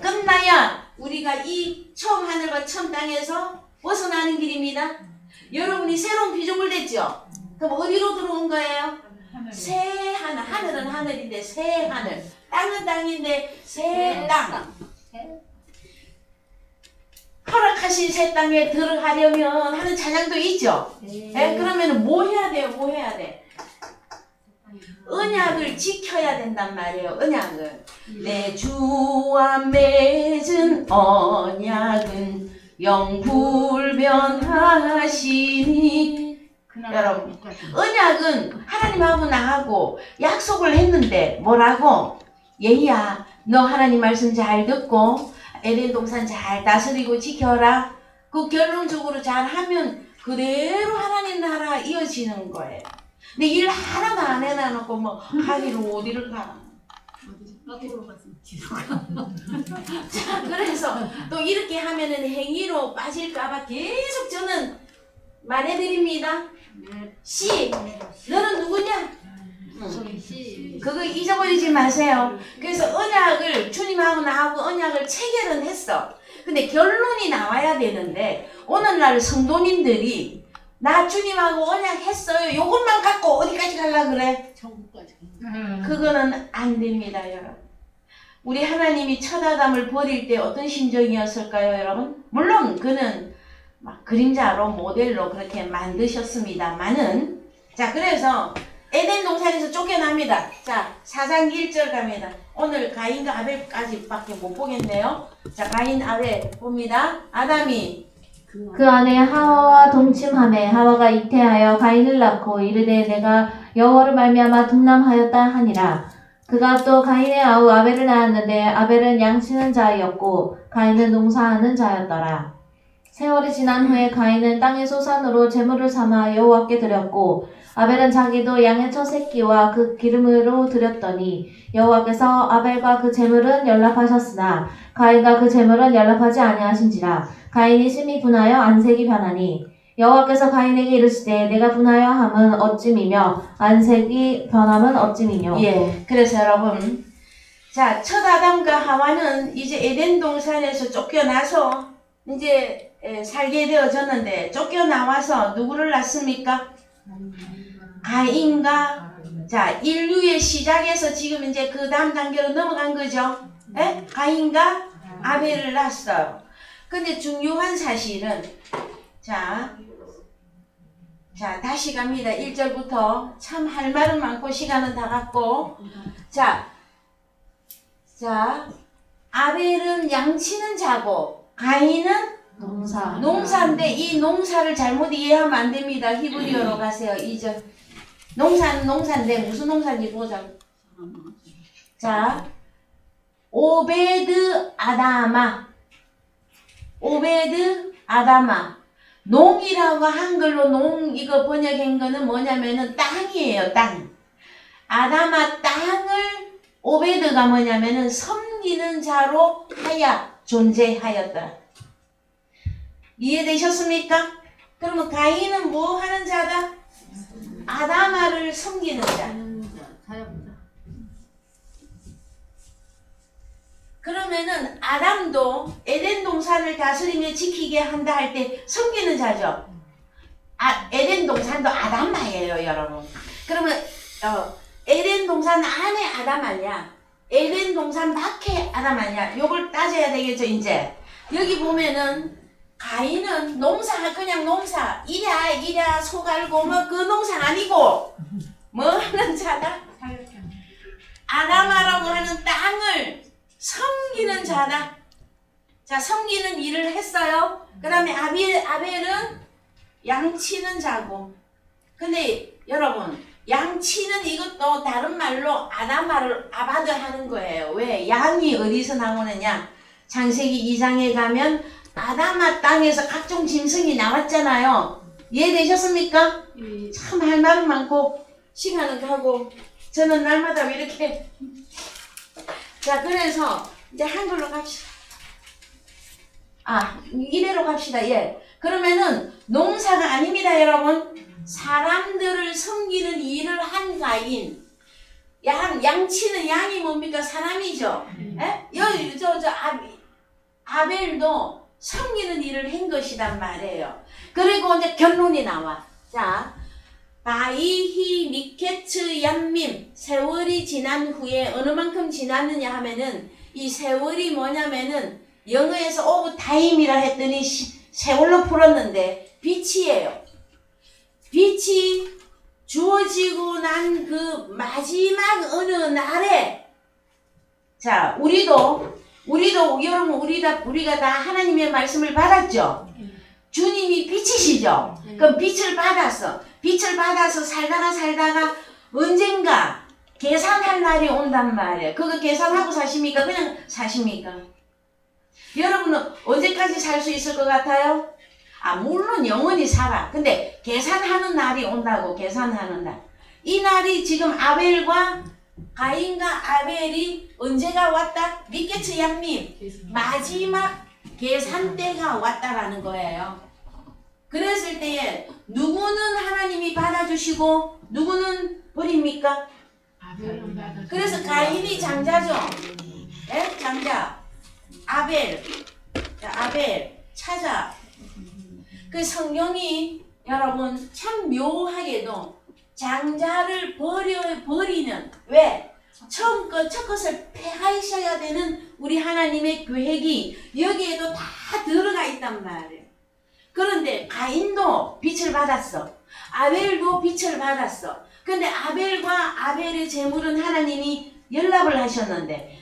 끝나야 우리가 이 처음 하늘과 처음 땅에서 벗어나는 길입니다. 여러분이 새로운 피조물 됐죠? 그럼 어디로 들어온 거예요? 새 하늘. 하늘은 하늘인데 새 하늘. 땅은 땅인데 새 땅. 허락하신 새 땅에 들어가려면 하는 찬양도 있죠? 네, 그러면 뭐 해야 돼요? 뭐 해야 돼? 언약을 지켜야 된단 말이에요. 언약을. 내 주와 맺은 언약은 영불변하시니. 여러분, 언약은 하나님하고 나하고 약속을 했는데 뭐라고? 예희야, 너 하나님 말씀 잘 듣고 에덴 동산 잘 다스리고 지켜라. 그 결론적으로 잘 하면 그대로 하나님 나라 이어지는 거예요. 근데 일 하나도 안 해놔놓고 뭐 가기로 어디를 가? 거꾸로 갔으면 뒤로 가. 자, 그래서 또 이렇게 하면은 행위로 빠질까봐 계속 저는 말해드립니다. 씨, 너는 누구냐? 씨. 그거 잊어버리지 마세요. 그래서 언약을, 주님하고 나하고 언약을 체결은 했어. 근데 결론이 나와야 되는데 오늘날 성도님들이 나 주님하고 언약했어요, 요것만 갖고 어디까지 가려고 그래? 천국까지. 그거는 안 됩니다, 여러분. 우리 하나님이 첫 아담을 버릴 때 어떤 심정이었을까요, 여러분? 물론 그는 막 그림자로 모델로 그렇게 만드셨습니다만은, 자, 그래서 에덴 동산에서 쫓겨납니다. 자, 4장 1절 갑니다. 오늘 가인과 아벨까지 밖에 못 보겠네요. 자, 가인 아벨 봅니다. 아담이 그 안에 하와와 동침하매 하와가 잉태하여 가인을 낳고 이르되 내가 여호와를 말미암아 둔남하였다 하니라. 그가 또 가인의 아우 아벨을 낳았는데 아벨은 양치는 자였고 가인은 농사하는 자였더라. 세월이 지난 후에 가인은 땅의 소산으로 제물을 삼아 여호와께 드렸고 아벨은 자기도 양의 첫 새끼와 그 기름으로 드렸더니 여호와께서 아벨과 그 제물은 연락하셨으나 가인과 그 제물은 연락하지 아니하신지라. 가인이 심히 분하여 안색이 변하니 여호와께서 가인에게 이르시되 내가 분하여 함은 어찌미며 안색이 변함은 어찌미뇨. 예, 그래서 여러분, 자, 첫 아담과 하와는 이제 에덴 동산에서 쫓겨나서 이제 살게 되어졌는데 쫓겨나와서 누구를 낳습니까? 가인과, 자, 인류의 시작에서 지금 이제 그 다음 단계로 넘어간 거죠. 예? 가인과 아벨을 낳았어요. 근데 중요한 사실은, 자, 다시 갑니다. 1절부터. 참 할 말은 많고 시간은 다 갔고. 자, 아벨은 양치는 자고 가인은 농사인데 이 농사를 잘못 이해하면 안 됩니다. 히브리어로 가세요. 2절. 농사는 농사인데 무슨 농사인지 보자. 자, 오베드 아다마. 농이라고 한글로 농 이거 번역한 거는 뭐냐면은 땅이에요, 땅. 아다마 땅을 오베드가 뭐냐면은 섬기는 자로 하야 존재하였더라. 이해되셨습니까? 그러면 가인은 뭐 하는 자다? 아다마를 섬기는 자. 사역자. 그러면은 아담도 에덴 동산을 다스리며 지키게 한다 할 때 섬기는 자죠. 에덴 동산도 아담마예요, 여러분. 그러면 에덴 동산 안에 아담 아니야? 에덴 동산 밖에 아담 아니야? 요걸 따져야 되겠죠 이제. 여기 보면은 가인은 농사 그냥 농사 이랴 소 갈고 뭐 그 농사 아니고 뭐 하는 자다? 아담아라고 하는 땅을 섬기는 자다. 자, 섬기는 일을 했어요. 그 다음에 아벨은 양치는 자고. 근데 여러분, 양치는 이것도 다른 말로 아담아를 아바드 하는 거예요. 왜? 양이 어디서 나오느냐? 창세기 2장에 가면 아담아 땅에서 각종 짐승이 나왔잖아요. 이해되셨습니까? 참 할 말은 많고 시간은 가고 저는 날마다 왜 이렇게 자, 그래서 이제 한글로 갑시다. 이대로 갑시다. 예. 그러면은 농사가 아닙니다, 여러분. 사람들을 섬기는 일을 한 가인. 양치는 양이 뭡니까? 사람이죠. 예? 아벨도 섬기는 일을 한 것이란 말이에요. 그리고 이제 결론이 나와. 자, 바이히 미케츠 얀밈 세월이 지난 후에 어느 만큼 지났느냐 하면은 이 세월이 뭐냐면은 영어에서 오브 타임이라 했더니 세월로 풀었는데 빛이에요. 빛이 주어지고 난 그 마지막 어느 날에 자 우리도 여러분 우리가 다 하나님의 말씀을 받았죠. 주님이 빛이시죠. 그럼 빛을 받아서 살다가 언젠가 계산할 날이 온단 말이에요. 그거 계산하고 사십니까? 그냥 사십니까? 여러분은 언제까지 살 수 있을 것 같아요? 물론 영원히 살아. 근데 계산하는 날이 온다고. 계산하는 날. 이 날이 지금 가인과 아벨이 언제가 왔다? 미케츠 양님 마지막 계산 때가 왔다라는 거예요. 그랬을 때에 누구는 하나님이 받아주시고 누구는 버립니까? 그래서 가인이 장자죠. 예? 장자. 아벨 찾아. 그 성경이 여러분 참 묘하게도 장자를 버리는 왜? 첫 것을 폐하셔야 되는 우리 하나님의 계획이 여기에도 다 들어가 있단 말이에요. 그런데 가인도 빛을 받았어. 아벨도 빛을 받았어. 근데 아벨과 아벨의 제물은 하나님이 연락을 하셨는데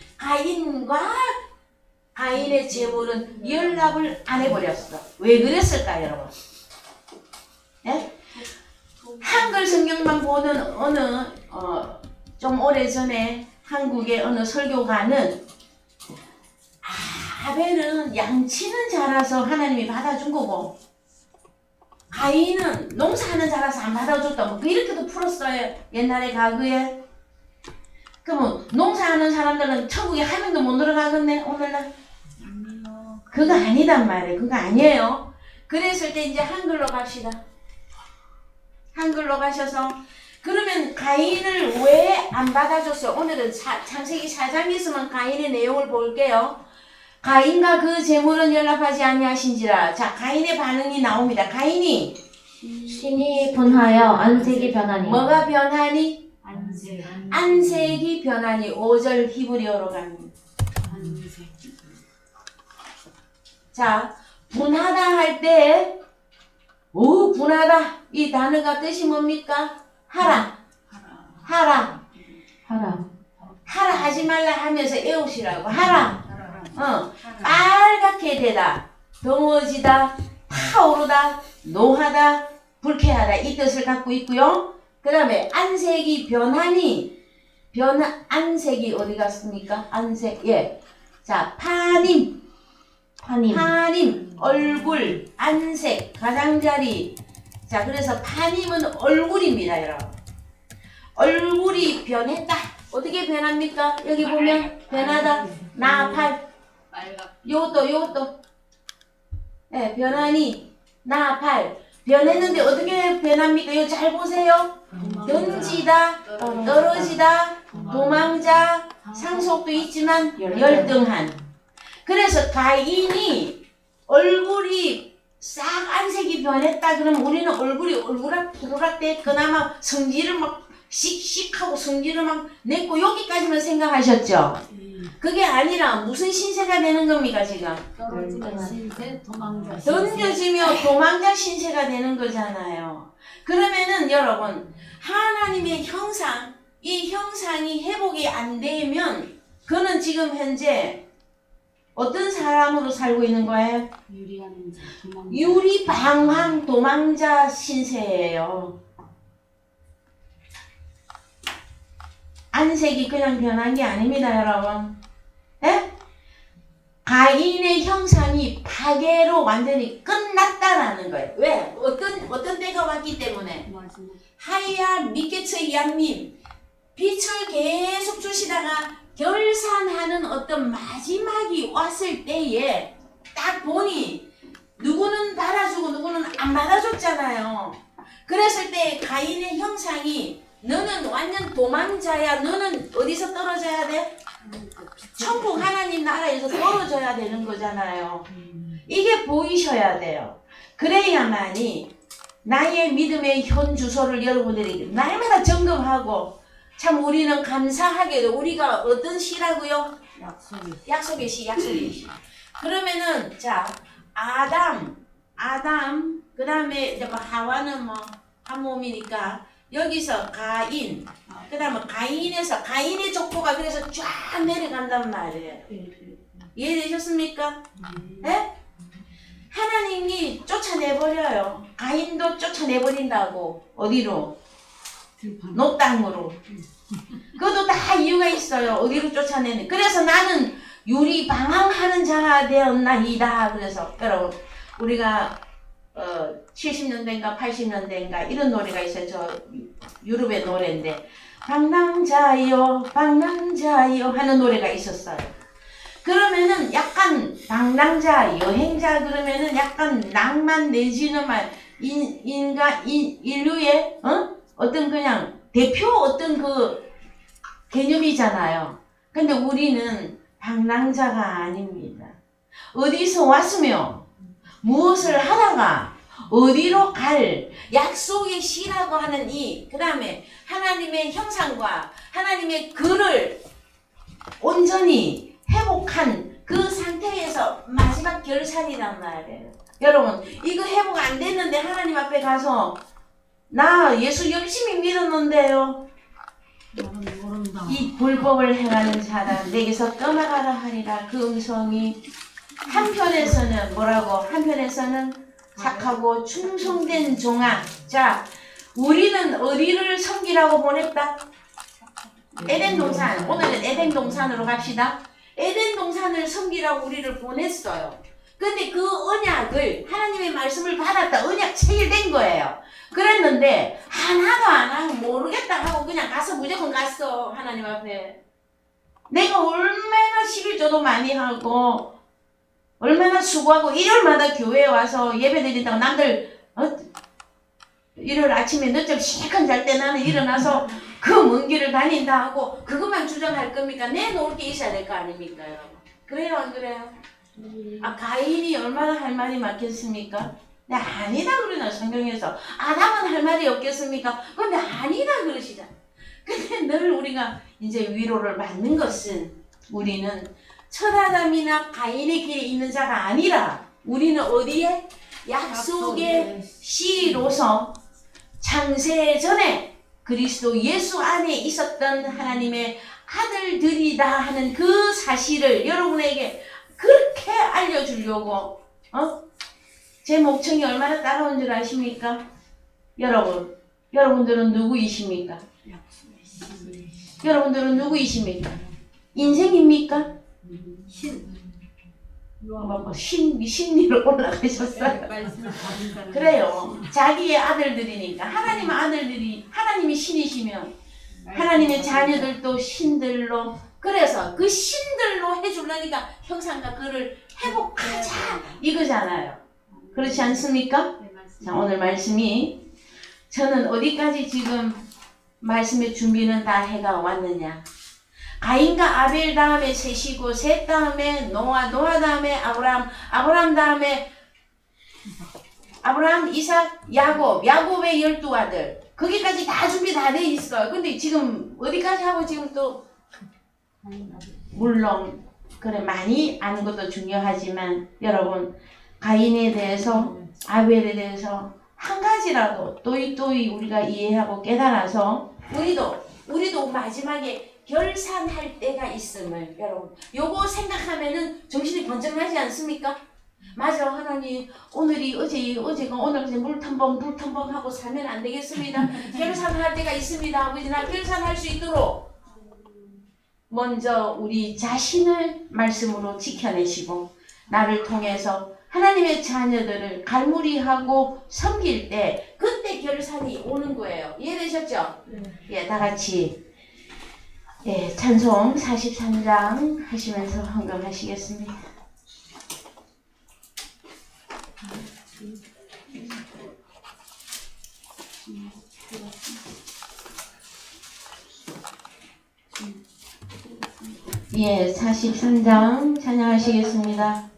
가인의 제물은 연락을 안 해버렸어. 왜 그랬을까 여러분? 네? 한글 성경만 보는 좀 오래전에 한국의 어느 설교가는 아벨은 양치는 자라서 하나님이 받아준 거고 가인은 농사하는 자라서 안 받아줬다. 뭐 이렇게도 풀었어요. 옛날에 과거에. 그러면 농사하는 사람들은 천국에 한 명도 못 들어가겠네 오늘날. 그거 아니단 말이에요. 그거 아니에요. 그랬을 때 이제 한글로 갑시다. 한글로 가셔서 그러면 가인을 왜 안 받아줬어요? 오늘은 창세기 4장에서만 가인의 내용을 볼게요. 가인과 그 제물은 연락하지 아니하신지라. 자, 가인의 반응이 나옵니다. 가인이 신이 분하여 안색이 변하니. 뭐가 변하니? 안색. 이 변하니. 5절 히브리어로 갑니다. 자, 분하다 할 때, 분하다. 이 단어가 뜻이 뭡니까? 하라 하지 말라 하면서 애우시라고. 하라. 빨갛게 되다. 더워지다. 타오르다. 노하다. 불쾌하다. 이 뜻을 갖고 있고요. 그 다음에 안색이 변하니. 안색이 어디 갔습니까? 안색. 예. 자, 파님, 얼굴, 안색, 가장자리. 자, 그래서 파님은 얼굴입니다, 여러분. 얼굴이 변했다. 어떻게 변합니까? 여기 보면 변하다. 나팔. 요것도. 네, 변하니, 나팔. 변했는데 어떻게 변합니까? 이거 잘 보세요. 던지다, 떨어지다, 도망자, 상속도 있지만 열등한. 그래서 가인이 얼굴이 싹 안색이 변했다 그러면 우리는 얼굴이 푸르락 때 그나마 성질을 막 씩씩하고 성질을 막 냈고 여기까지만 생각하셨죠? 그게 아니라 무슨 신세가 되는 겁니까 지금? 떨어지는 신세, 도망자 신세. 던져지며 도망자 신세가 되는 거잖아요. 그러면은 여러분 하나님의 형상, 이 형상이 회복이 안 되면 그는 지금 현재 어떤 사람으로 살고 있는 거예요? 유리하는 자, 도망자. 유리방황 도망자 신세예요. 안색이 그냥 변한 게 아닙니다, 여러분. 예? 가인의 형상이 파괴로 완전히 끝났다라는 거예요. 왜? 어떤 때가 왔기 때문에. 마지막. 하야 미케처 양님, 빛을 계속 주시다가 결산하는 어떤 마지막이 왔을 때에 딱 보니 누구는 받아주고 누구는 안 받아줬잖아요. 그랬을 때 가인의 형상이 너는 완전 도망자야. 너는 어디서 떨어져야 돼? 천국 하나님 나라에서 떨어져야 되는 거잖아요. 이게 보이셔야 돼요. 그래야만이 나의 믿음의 현 주소를 여러분들이 날마다 점검하고 참 우리는 감사하게도 우리가 어떤 시라고요? 약속의 시. 그러면은 자 아담 그 다음에 이제 뭐 하와는 뭐 한 몸이니까 여기서 가인 그 다음에 가인에서 가인의 족보가 그래서 쫙 내려간단 말이에요. 이해되셨습니까? 네? 하나님이 쫓아내버려요. 가인도 쫓아내버린다고. 어디로? 노 땅으로. 그것도 다 이유가 있어요. 어디로 쫓아내는. 그래서 나는 유리방황하는 자가 되었나이다. 그래서 여러분 우리가 70년대인가 80년대인가 이런 노래가 있어요. 저 유럽의 노래인데 방랑자요 방랑자요 하는 노래가 있었어요. 그러면은 약간 방랑자 여행자 그러면은 약간 낭만 내지는 말 인류의 어떤 그냥 대표 어떤 그 개념이잖아요. 근데 우리는 방랑자가 아닙니다. 어디서 왔으며 무엇을 하다가 어디로 갈 약속의 시라고 하는 그 다음에 하나님의 형상과 하나님의 글을 온전히 회복한 그 상태에서 마지막 결산이란 말이에요. 여러분 이거 회복 안 됐는데 하나님 앞에 가서 나 예수 열심히 믿었는데요. 모른다. 이 불법을 행하는 자라 내게서 떠나가라 하리라. 그 음성이 한편에서는 뭐라고? 한편에서는 착하고 충성된 종아. 자, 우리는 어디를 섬기라고 보냈다? 에덴 동산. 오늘은 에덴 동산으로 갑시다. 에덴 동산을 섬기라고 우리를 보냈어요. 근데 그 언약을 하나님의 말씀을 받았다. 언약 체결된 거예요. 그랬는데 하나도 안 하고 모르겠다 하고 그냥 가서 무조건 갔어. 하나님 앞에. 내가 얼마나 11조도 많이 하고 얼마나 수고하고 일요일마다 교회에 와서 예배드린다고 남들 일요일 아침에 늦잠 실컷 잘 때 나는 일어나서 그 먼 길을 다닌다 하고 그것만 주장할 겁니까? 내놓을 게 있어야 될 거 아닙니까 여러분? 그래요 안 그래요? 아 가인이 얼마나 할 말이 많겠습니까? 네, 아니다 그러나 성경에서 아담은 할 말이 없겠습니까? 근데 아니다 그러시잖아. 근데 늘 우리가 이제 위로를 받는 것은 우리는 첫 아담이나 가인의 길에 있는 자가 아니라 우리는 어디에? 약속의 씨로서 창세 전에 그리스도 예수 안에 있었던 하나님의 아들들이다 하는 그 사실을 여러분에게 그렇게 알려주려고 제 목청이 얼마나 따가운 줄 아십니까? 여러분들은 누구이십니까? 여러분들은 누구이십니까? 인생입니까? 신리로 올라가셨어요. 그래요. 자기의 아들들이니까 하나님의 아들들이 하나님이 신이시면 하나님의 자녀들도 신들로 그래서 그 신들로 해주려니까 형상과 그를 회복하자 이거잖아요. 그렇지 않습니까? 자 오늘 말씀이 저는 어디까지 지금 말씀의 준비는 다 해가 왔느냐. 가인과 아벨 다음에 셋이고 셋 다음에 노아 다음에 아브라함 다음에 아브라함, 이삭, 야곱의 12 아들 거기까지 다 준비 다 돼 있어요. 근데 지금 어디까지 하고 지금 또 물론 그래 많이 아는 것도 중요하지만 여러분 가인에 대해서 아벨에 대해서 한 가지라도 또이 우리가 이해하고 깨달아서 우리도 마지막에 결산할 때가 있음을 여러분 요거 생각하면은 정신이 번쩍하지 않습니까? 맞아 하나님 오늘이 어제가 오늘 그냥 물텀벙 하고 살면 안 되겠습니다. 결산할 때가 있습니다. 아버지 나 결산할 수 있도록 먼저 우리 자신을 말씀으로 지켜내시고 나를 통해서 하나님의 자녀들을 갈무리하고 섬길 때 그때 결산이 오는 거예요. 이해되셨죠? 예, 다 같이 예, 찬송 43장 하시면서 헌금하시겠습니다. 예, 43장 찬양하시겠습니다.